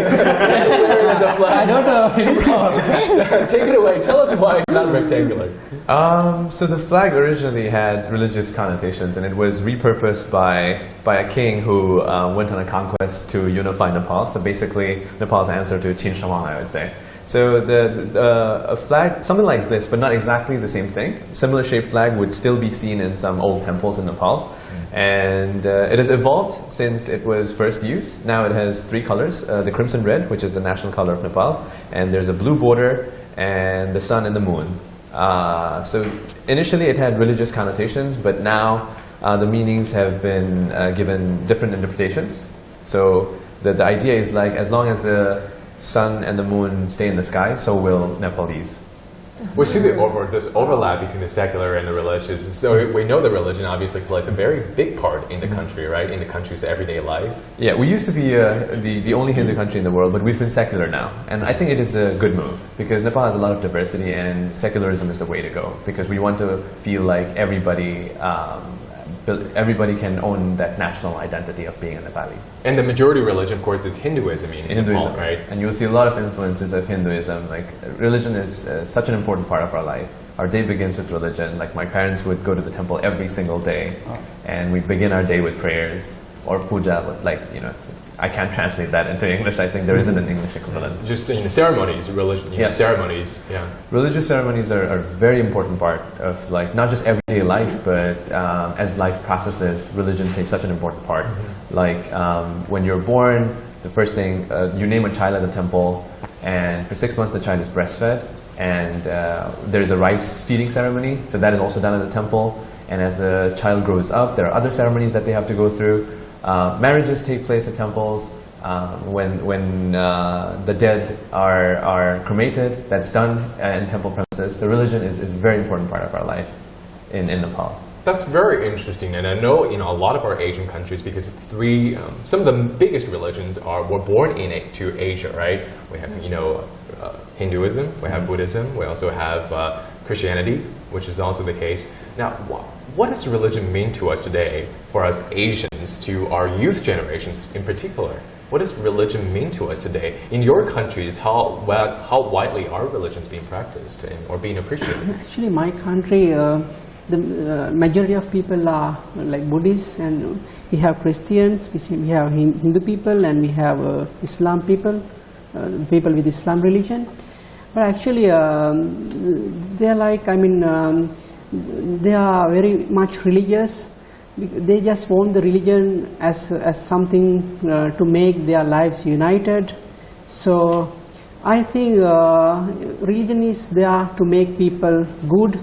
He's staring at the flag. I don't know. Take it away. Tell us why it's not rectangular. So the flag originally had religious connotations, and it was repurposed by a king who went on a conquest to unify Nepal. So basically, Nepal's answer to Qin Shi Huang, I would say. So a flag, something like this, but not exactly the same thing. Similar shaped flag would still be seen in some old temples in Nepal. And it has evolved since it was first used. Now it has 3 colors, the crimson red, which is the national color of Nepal, and there's a blue border, and the sun and the moon. So initially it had religious connotations, but now the meanings have been given different interpretations. So the idea is like, as long as the sun and the moon stay in the sky, so will Nepalese. We see this overlap between the secular and the religious. So we know the religion obviously plays a very big part in the country, right? In the country's everyday life. Yeah, we used to be the only Hindu country in the world, but we've been secular now. And I think it is a good move, because Nepal has a lot of diversity, and secularism is the way to go, because we want to feel like everybody can own that national identity of being a Nepali. And the majority religion, of course, is Hinduism in Hinduism, Nepal, right? And you'll see a lot of influences of Hinduism. Like, religion is such an important part of our life. Our day begins with religion. Like, my parents would go to the temple every single day, and we begin our day with prayers or puja. Like, I can't translate that into English. I think there isn't an English equivalent. Just ceremonies, religion, Yes. ceremonies, yeah. Religious ceremonies are a very important part of, like, not just everyday life, but as life processes, religion plays such an important part. Like, when you're born, the first thing, you name a child at the temple, and for 6 months the child is breastfed, and there's a rice feeding ceremony, so that is also done at the temple. And as the child grows up, there are other ceremonies that they have to go through. Marriages take place at temples. When the dead are cremated, that's done in temple premises. So religion is a very important part of our life in Nepal. That's very interesting, and I know a lot of our Asian countries, because some of the biggest religions were born into Asia, right? We have Hinduism, we have Buddhism, we also have Christianity, which is also the case. Now, what does religion mean to us today, for us Asians, to our youth generations in particular? What does religion mean to us today? In your countries, how widely are religions being practiced or being appreciated? Actually, my country, the majority of people are like Buddhists, and we have Christians, we have Hindu people, and we have Islam people, people with Islam religion. But actually, they are like, they are very much religious. They just want the religion as something to make their lives united. So I think religion is there to make people good,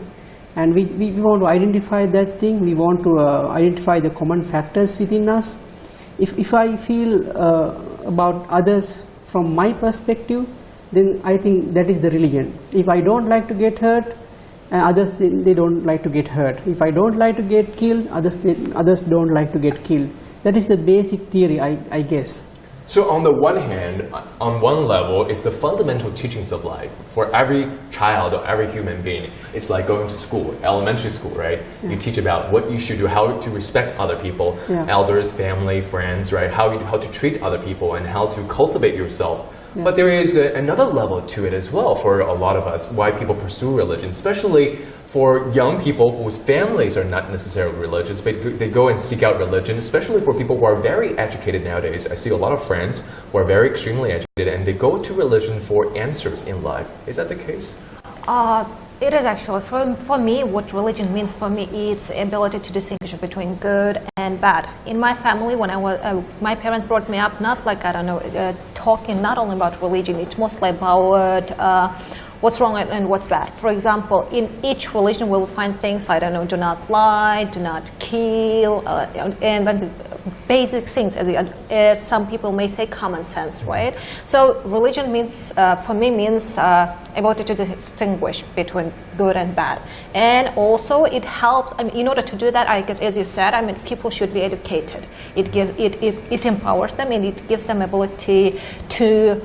and we want to identify that thing. We want to identify the common factors within us. If I feel about others from my perspective, then I think that is the religion. If I don't like to get hurt, others they don't like to get hurt. If I don't like to get killed, others don't like to get killed. That is the basic theory, I guess. So on the one hand, on one level, it's the fundamental teachings of life. For every child or every human being, it's like going to school, elementary school, right? Yeah. You teach about what you should do, how to respect other people, elders, family, friends, right? How to treat other people, and how to cultivate yourself. Yeah. But there is another level to it as well for a lot of us, why people pursue religion, especially for young people whose families are not necessarily religious, but they go and seek out religion, especially for people who are very educated nowadays. I see a lot of friends who are very extremely educated, and they go to religion for answers in life. Is that the case? It is actually, for me, what religion means for me, it's the ability to distinguish between good and bad. In my family, when I was, my parents brought me up, not like, I don't know, talking not only about religion, it's mostly about what's wrong and what's bad. For example, in each religion we will find things, I don't know, do not lie, do not kill, and then basic things, as some people may say, common sense, right? So religion means, for me, means ability to distinguish between good and bad. And also it helps, I mean, in order to do that, I guess, as you said, I mean, people should be educated. It empowers them, and it gives them ability to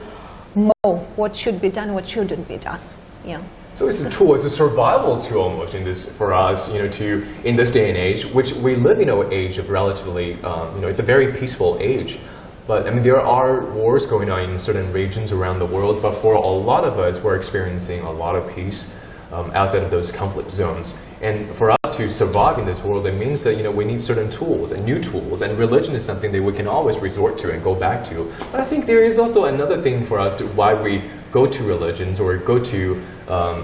know what should be done, what shouldn't be done. Yeah. So it's a tool, it's a survival tool almost in this for us, in this day and age, which we live in an age of relatively, it's a very peaceful age. But I mean, there are wars going on in certain regions around the world, but for a lot of us, we're experiencing a lot of peace outside of those conflict zones. And for us to survive in this world, it means that we need certain tools and new tools, and religion is something that we can always resort to and go back to. But I think there is also another thing for us to why we go to religions or go to,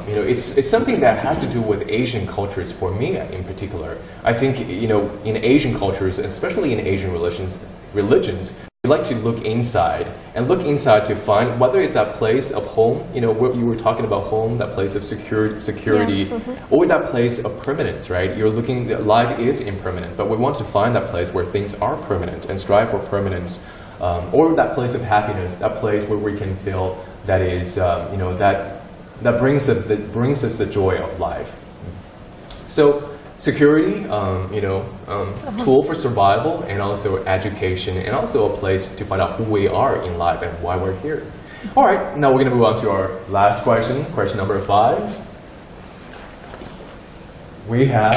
it's something that has to do with Asian cultures for me in particular. I think, in Asian cultures, especially in Asian religions, we like to look inside to find whether it's that place of home, what you were talking about home, that place of security, Yes, or that place of permanence, right? You're looking, life is impermanent, but we want to find that place where things are permanent and strive for permanence, or that place of happiness, that place where we can feel that is, that brings us the joy of life. So security, tool for survival, and also education, and also a place to find out who we are in life and why we're here. All right, now we're going to move on to our last question, question number 5. We have,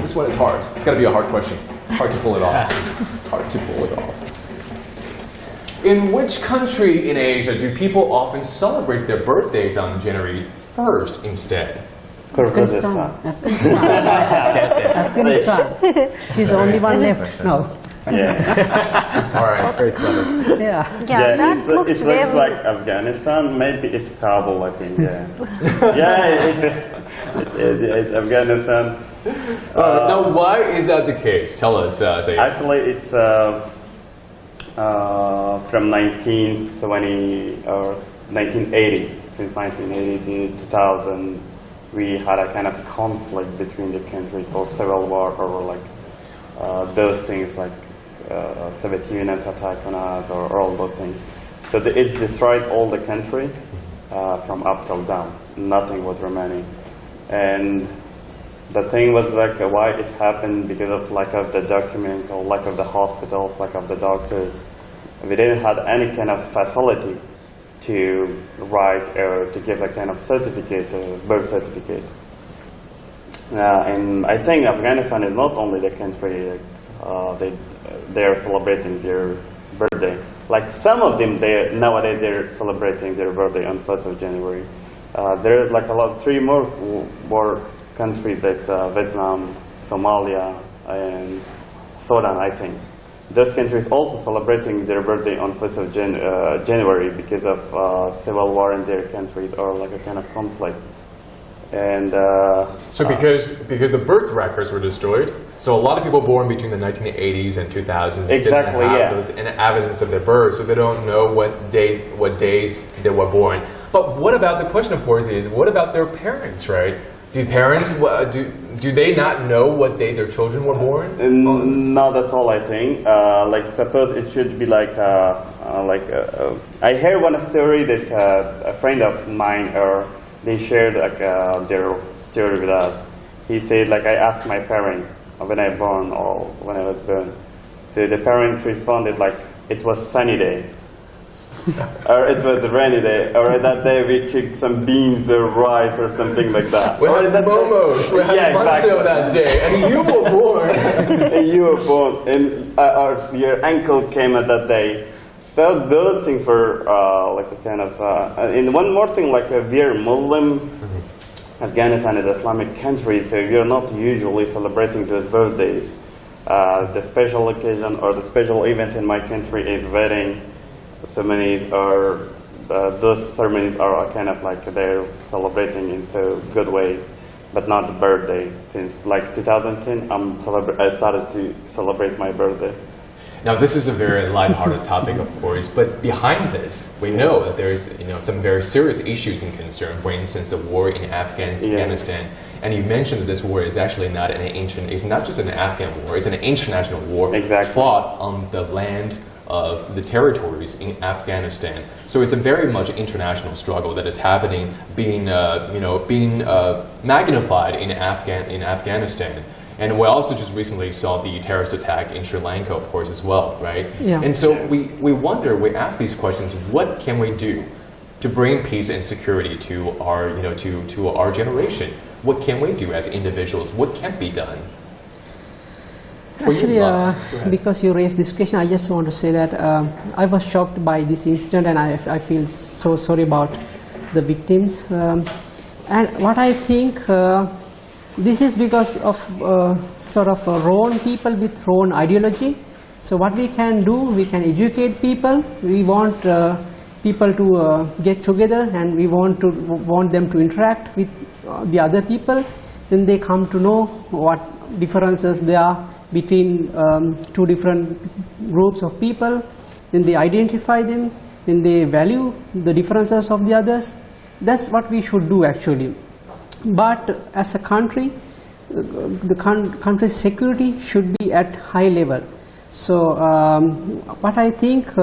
this one is hard. It's got to be a hard question. Hard to pull it off. It's hard to pull it off. In which country in Asia do people often celebrate their birthdays on January 1st instead? Afghanistan. Afghanistan. He's the only one left. No. Yeah. All right, very clever. Yeah. That looks it very... looks like Afghanistan. Maybe it's Kabul, I think. Yeah. It's Afghanistan. Now, why is that the case? Tell us, Sayed. Actually, it's from 1920 or 1980. Since 1980 to 2000, we had a kind of conflict between the countries, or civil war, or like those things, like Soviet Union's attack on us, or all those things. So it destroyed all the country from up till down. Nothing was remaining. And the thing was like why it happened, because of lack of the documents, or lack of the hospitals, lack of the doctors. We didn't have any kind of facility to write or to give a kind of certificate, birth certificate. And I think Afghanistan is not only the country they are celebrating their birthday. Like some of them, nowadays they're celebrating their birthday on 1st of January. There's like three more countries, that Vietnam, Somalia, and Sudan, I think. Those countries also celebrating their birthday on 1st of January because of civil war in their countries, or like a kind of conflict. And so because the birth records were destroyed, so a lot of people born between the 1980s and 2000s exactly, didn't have those evidence of their birth, so they don't know what days they were born. But what about, the question of course is, what about their parents, right? Do parents, do they not know what day their children were born? No, that's all I think. Like suppose it should be like I heard one story that a friend of mine, or they shared like their story with us. He said like, I asked my parents when I born, or when I was born. So the parents responded like, it was sunny day. Or it was a rainy day, or that day we cooked some beans or rice or something like that. We had momos, we had matzo that day, and you were born. And you were born, and your uncle came at that day. So those things were like a kind of, and one more thing, like we are Muslim, Afghanistan is an Islamic country, so we are not usually celebrating those birthdays. The special occasion or the special event in my country is wedding. So many are those ceremonies are kind of like they're celebrating in so good ways, but not the birthday. Since like 2010, I started to celebrate my birthday. Now, this is a very lighthearted topic, of course, but behind this, we know that there is, some very serious issues and concern. For instance, the war in Afghanistan, and you mentioned that this war is actually not it's not just an Afghan war; it's an international war fought on the land of the territories in Afghanistan. So it's a very much international struggle that is happening, being magnified in Afghanistan. And we also just recently saw the terrorist attack in Sri Lanka, of course, as well, right? Yeah. And so we ask these questions: what can we do to bring peace and security to our, to our generation? What can we do as individuals? What can be done? Actually, because you raised this question, I just want to say that I was shocked by this incident, and I feel so sorry about the victims. And what I think, this is because of sort of wrong people with wrong ideology. So what we can do, we can educate people. We want people to get together, and we want them to interact with the other people. Then they come to know what differences there are between two different groups of people. Then they identify them. Then they value the differences of the others. That's what we should do actually. But as a country, the country's security should be at high level. So what I think,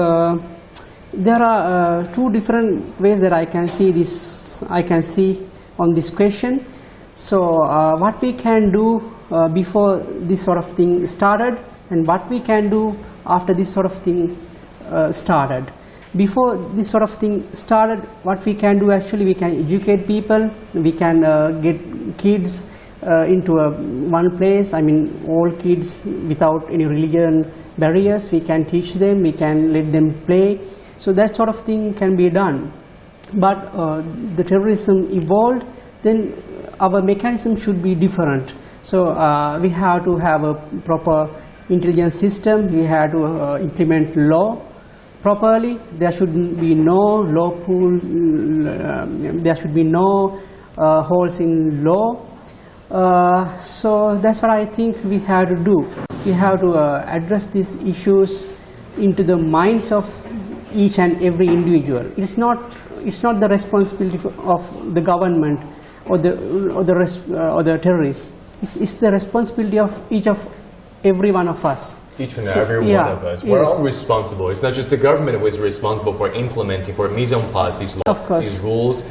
there are two different ways that I can see this. I can see on this question. So what we can do before this sort of thing started, and what we can do after this sort of thing started. Before this sort of thing started, what we can do actually, we can educate people, we can get kids into one place, I mean all kids without any religion barriers, we can teach them, we can let them play. So that sort of thing can be done. But the terrorism evolved, then our mechanism should be different. So we have to have a proper intelligence system, we have to implement law properly. There should be no lawful, there should be no holes in law. So that's what I think we have to do. We have to address these issues into the minds of each and every individual. It's not the responsibility of the government or the terrorists. It's the responsibility of every one of us. Each and every one of us. We're all responsible. It's not just the government who is responsible for implementing, for mise en place these laws, these rules,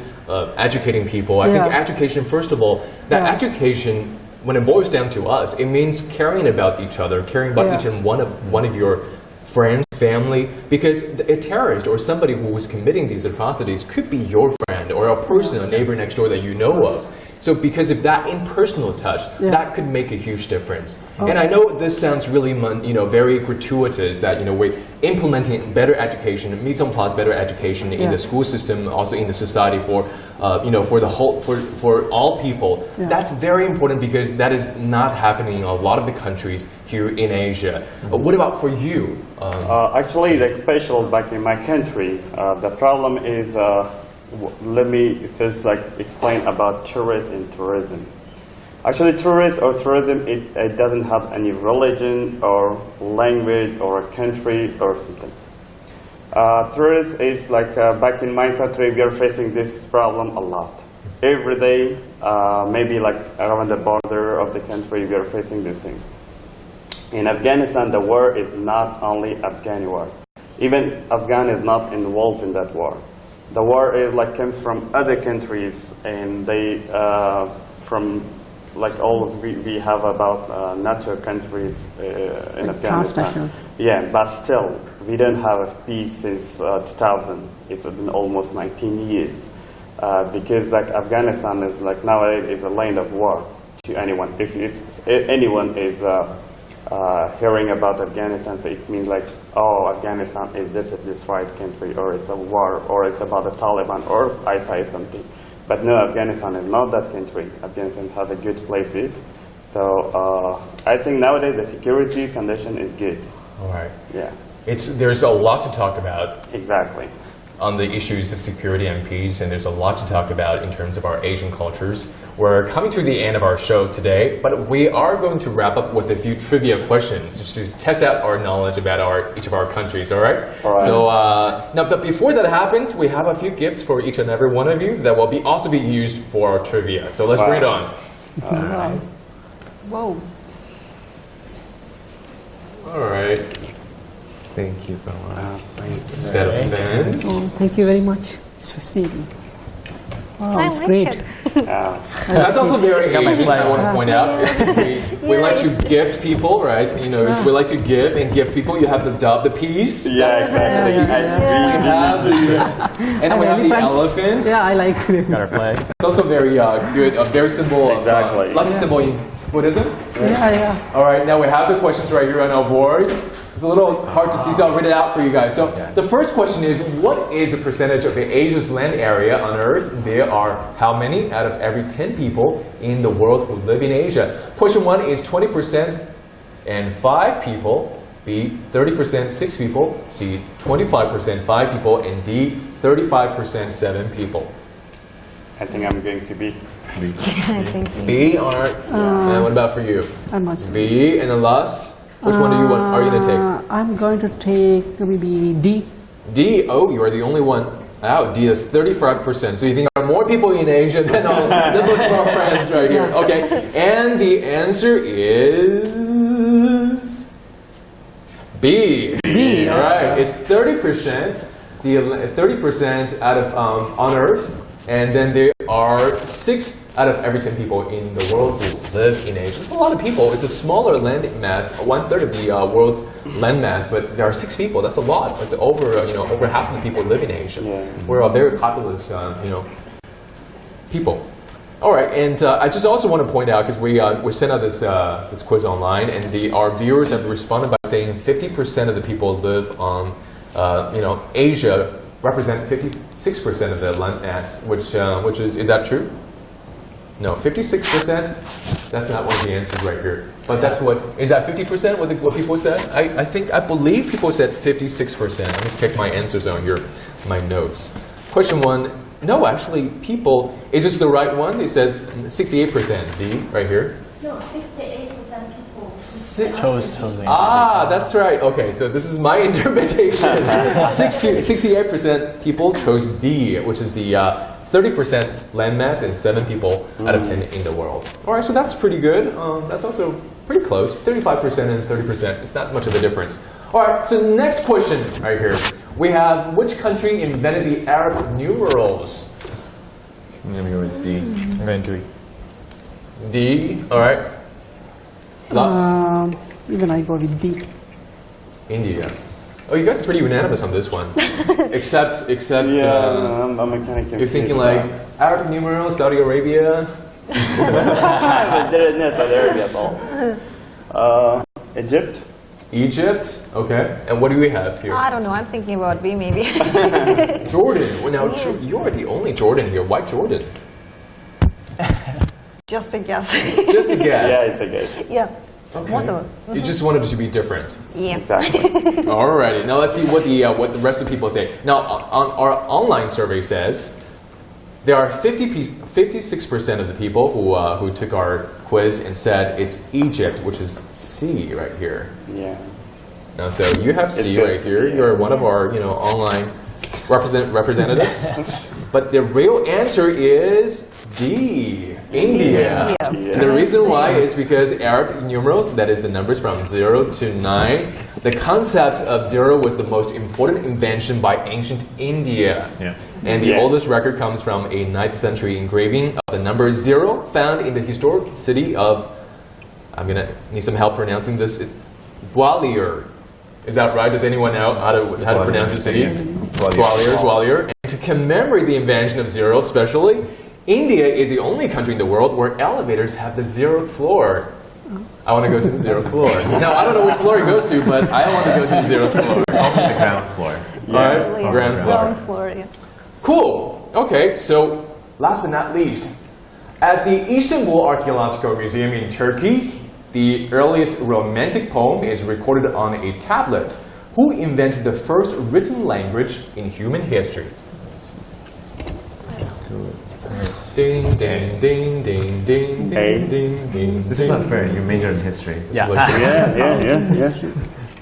educating people. I think education, first of all, that education, when it boils down to us, it means caring about each other, caring about each and one of your friends, family, because a terrorist or somebody who was committing these atrocities could be your friend or a person, a neighbor next door that you know of. So because of that impersonal touch, that could make a huge difference. And I know this sounds really, very gratuitous that, we're implementing better education, mise en place better education in the school system, also in the society for, for the whole, for all people. That's very important because that is not happening in a lot of the countries here in Asia. What about for you? Actually, the special back in my country, the problem is. Let me first explain about tourists and tourism. Actually, tourists or tourism, it doesn't have any religion or language or a country or something. Tourists is back in my country, we are facing this problem a lot. Every day, maybe around the border of the country, we are facing this thing. In Afghanistan, the war is not only Afghan war. Even Afghan is not involved in that war. The war is comes from other countries, and they from we have about NATO countries in Afghanistan. Yeah, but still we don't have a peace since 2000. It's been almost 19 years because Afghanistan is nowadays is a land of war to anyone. If anyone is hearing about Afghanistan, so it means Afghanistan is this right country, or it's a war, or it's about the Taliban, or ISIS something. But no, Afghanistan is not that country. Afghanistan has a good places. So I think nowadays the security condition is good. All right. Yeah. There's a lot to talk about. Exactly. on the issues of security and peace, and there's a lot to talk about in terms of our Asian cultures. We're coming to the end of our show today, but we are going to wrap up with a few trivia questions just to test out our knowledge about each of our countries, all right? All right. So, now, but before that happens, we have a few gifts for each and every one of you that will also be used for our trivia. So let's bring it on. Wow. Whoa. All right. Thank you so much. Set of pens. Oh, thank you very much. It's fascinating. Wow, I it's like great. it. That's also very Got my Asian, flag. I want to point out. We like to gift people, right? You know, we like to give and gift people. You have the peas. Yeah, exactly. We have and then we have the elephants. Yeah, I like them. Got our flag. It's also very good, a very symbol Exactly. of, lucky symbol in Buddhism. Yeah. All right, now we have the questions right here on our board. It's a little hard to see, so I'll read it out for you guys. So the first question is, what is the percentage of Asia's land area on Earth? There are how many out of every 10 people in the world who live in Asia? Question 1 is 20% and 5 people. B, 30% 6 people. C, 25% 5 people. And D, 35% 7 people. I think I'm going to be. B, all right. And what about for you? I'm not B, and the last. Which one are you going to take? I'm going to take maybe D. D, oh, you are the only one out. D is 35%. So you think there are more people in Asia than most of our friends right here. Okay, and the answer is B. B, all right. It's 30%. The 30% out of on Earth, and then there are 6 out of every 10 people in the world who live in Asia. It's a lot of people. It's a smaller land mass, 1/3 of the world's land mass, but there are 6 people. That's a lot. It's over, over half of the people live in Asia. Yeah. We're a very populous, people. All right, and I just also want to point out, because we sent out this quiz online, and our viewers have responded by saying 50% of the people live on, Asia represent 56% of the land mass, which is that true? No, 56%. That's not one of the answers right here. But that's is that 50% what people said? I believe people said 56%. Let me check my answers on here, my notes. Question 1. No, actually, people. Is this the right one? It says 68%. D, right here. No, 68% people. Chose the That's right. Okay, so this is my interpretation. 68% people chose D, which is the 30% landmass and 7 people out of 10 in the world. All right, so that's pretty good. That's also pretty close. 35% and 30%. It's not much of a difference. All right, so next question right here. We have, which country invented the Arab numerals? I'm going to go with D. I'm going to do D, all right. Last? Even I go with D. India. Oh, you guys are pretty unanimous on this one. except Yeah, I'm kind of confused. you're thinking like Arab numerals, Saudi Arabia. There is not Saudi Arabia at all. Egypt? Egypt, okay. And what do we have here? I don't know. I'm thinking about B maybe. Jordan. Well, now, you're the only Jordan here. Why Jordan? Just a guess. Just a guess. Yeah, it's a good. Yeah. Okay. Most of it. You just wanted it to be different. Yeah. Exactly. Alrighty. Now let's see what the rest of the people say. Now, on our online survey says there are 56% of the people who took our quiz and said it's Egypt, which is C right here. Yeah. Now, so you have C good. right here. You're one of our online representatives. But the real answer is D, India. And the reason why is because Arab numerals, that is the numbers from 0 to 9, the concept of 0 was the most important invention by ancient India. Yeah. And the oldest record comes from a 9th century engraving of the number 0 found in the historic city of, I'm going to need some help pronouncing this, Gwalior. Is that right? Does anyone know how to pronounce the city? Gwalior. And to commemorate the invention of 0 especially, India is the only country in the world where elevators have the 0th floor. I want to go to the 0th floor. Now, I don't know which floor it goes to, but I want to go to the 0th floor. The ground floor. All right, ground floor. Ground floor, yeah. Cool. Okay, so last but not least, at the Istanbul Archaeological Museum in Turkey, the earliest Romantic poem is recorded on a tablet. Who invented the first written language in human history? Ding, ding, ding, ding, ding, ding, ding, ding. This is not fair. You majored in history. Yeah.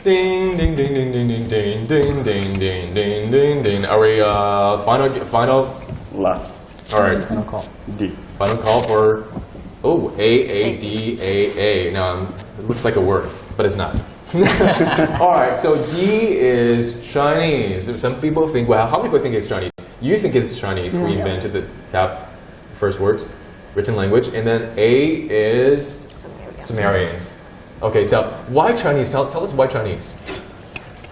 Ding, ding, ding, ding, ding, ding, ding, ding, ding, ding, ding, ding, ding. Are we final? Last. All right. Final call. D. Final call for A. Now it looks like a word, but it's not. All right. So D is Chinese. Some people think. Well, how many people think it's Chinese? You think it's Chinese? We invented the first words, written language, and then A is Sumerians. Okay, so why Chinese? Tell us why Chinese.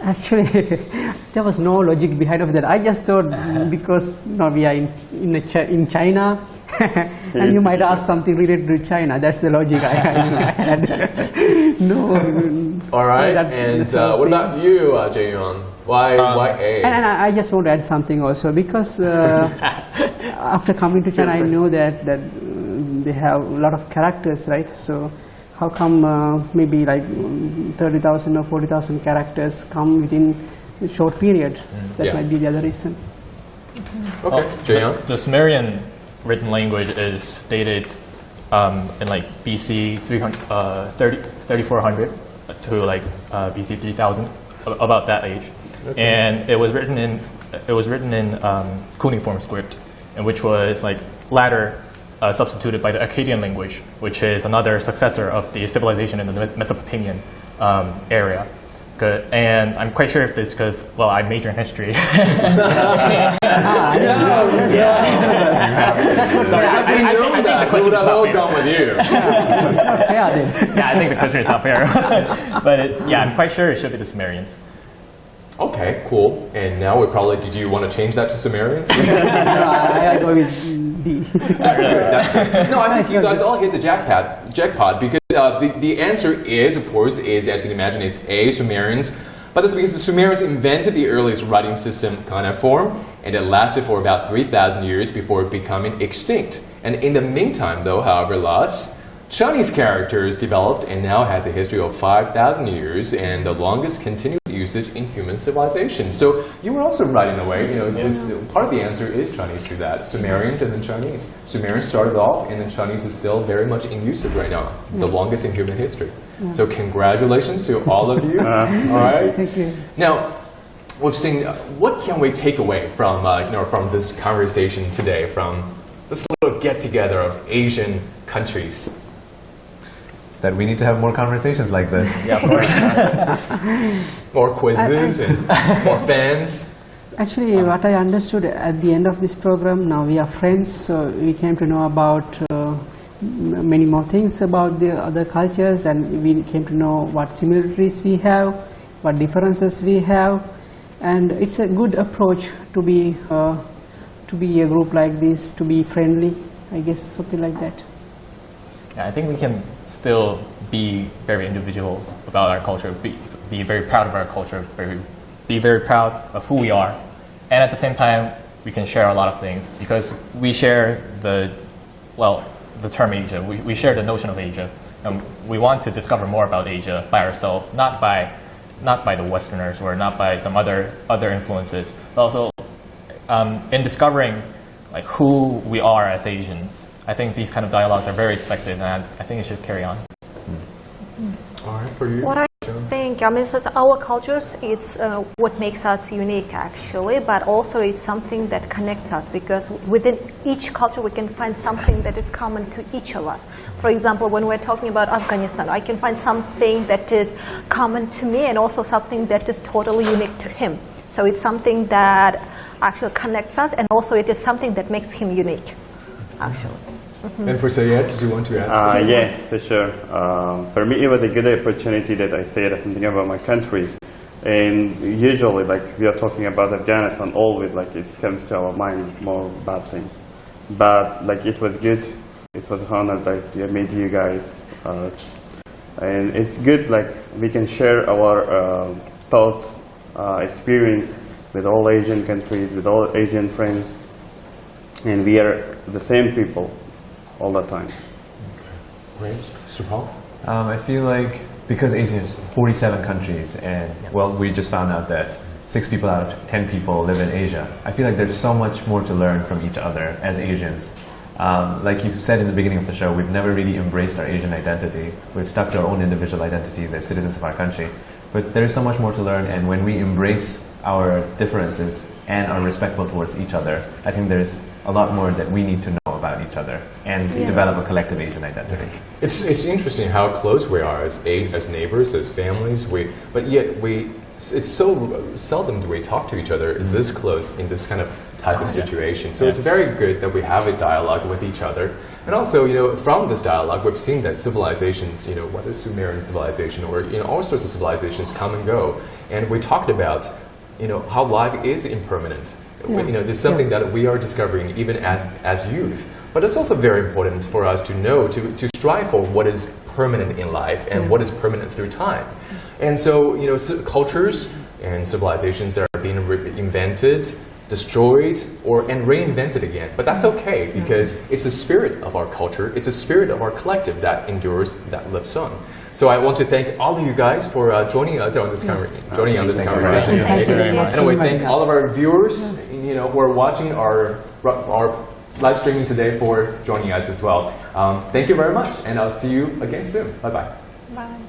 Actually, there was no logic behind of that. I just thought because we are in China, and you might ask something related to China. That's the logic I had. No. All right, and what about you, Jae-yong? Why A? And I just want to add something also because after coming to China, I know that they have a lot of characters, right? So how come maybe like 30,000 or 40,000 characters come within a short period? That might be the other reason. Okay, Jae-yong? The Sumerian written language is dated in like BC 3400 to like BC 3000, about that age. Okay. And it was written in cuneiform script, and which was like latter substituted by the Akkadian language, which is another successor of the civilization in the Mesopotamian area. Good. And I'm quite sure if it's because, well, I major in history. I think the question is not fair. With you. It's not fair then. Yeah, I think the question is not fair. But I'm quite sure it should be the Sumerians. Okay, cool. And now did you want to change that to Sumerians? I go with D. That's good. No, I think you guys all hit the jackpot because the answer is, of course, as you can imagine, it's A, Sumerians. But that's because the Sumerians invented the earliest writing system cuneiform, and it lasted for about 3,000 years before becoming extinct. And in the meantime, though, however, Chinese characters developed and now has a history of 5,000 years and the longest continuous usage in human civilization. So you were also right in a way. Part of the answer is Chinese to that. Sumerians and then Chinese. Sumerians started off, and then Chinese is still very much in usage right now, the longest in human history. So congratulations to all of you. All right. Thank you. Now, we've seen. What can we take away from from this conversation today, from this little get together of Asian countries? That we need to have more conversations like this. Yeah, of course. More quizzes and more fans. Actually, what I understood at the end of this program, now we are friends, so we came to know about many more things about the other cultures, and we came to know what similarities we have, what differences we have, and it's a good approach to be a group like this, to be friendly, I guess, something like that. Yeah, I think we can still be very individual about our culture, be very proud of our culture, be very proud of who we are. And at the same time, we can share a lot of things because we share the term Asia. We share the notion of Asia. And we want to discover more about Asia by ourselves, not by the Westerners or not by some other influences, but also in discovering like who we are as Asians. I think these kind of dialogues are very effective, and I think it should carry on. All right, for you. What I think, so our cultures, it's what makes us unique actually, but also it's something that connects us because within each culture we can find something that is common to each of us. For example, when we're talking about Afghanistan, I can find something that is common to me and also something that is totally unique to him. So it's something that actually connects us, and also it is something that makes him unique, actually. And for Sayed, did you want to add? Yeah, for sure. For me, it was a good opportunity that I said something about my country. And usually, like, we are talking about Afghanistan, always, like, it comes to our mind more bad things. But, like, it was good. It was an honor that I met you guys. And it's good, like, we can share our thoughts, experience with all Asian countries, with all Asian friends. And we are the same people all the time. Great. Supal? I feel like because Asia is 47 countries, and well, we just found out that 6 people out of 10 people live in Asia. I feel like there's so much more to learn from each other as Asians. Like you said in the beginning of the show, we've never really embraced our Asian identity. We've stuck to our own individual identities as citizens of our country. But there is so much more to learn, and when we embrace our differences and are respectful towards each other, I think there's a lot more that we need to know about each other and develop a collective Asian identity. It's interesting how close we are as neighbors, as families. But yet it's so seldom do we talk to each other this close in this kind of type of situation. So it's very good that we have a dialogue with each other. And also, from this dialogue, we've seen that civilizations, whether Sumerian civilization or all sorts of civilizations come and go. And we talked about, how life is impermanent. This is something that we are discovering even as youth. But it's also very important for us to know, to strive for what is permanent in life and what is permanent through time. And so, cultures and civilizations are being invented, destroyed, and reinvented again. But that's okay, because it's the spirit of our culture, it's the spirit of our collective that endures, that lives on. So I want to thank all of you guys for joining us on this conversation today. Thank you very much. And we thank all of our viewers, who are watching our live streaming today for joining us as well. Thank you very much, and I'll see you again soon. Bye-bye. Bye.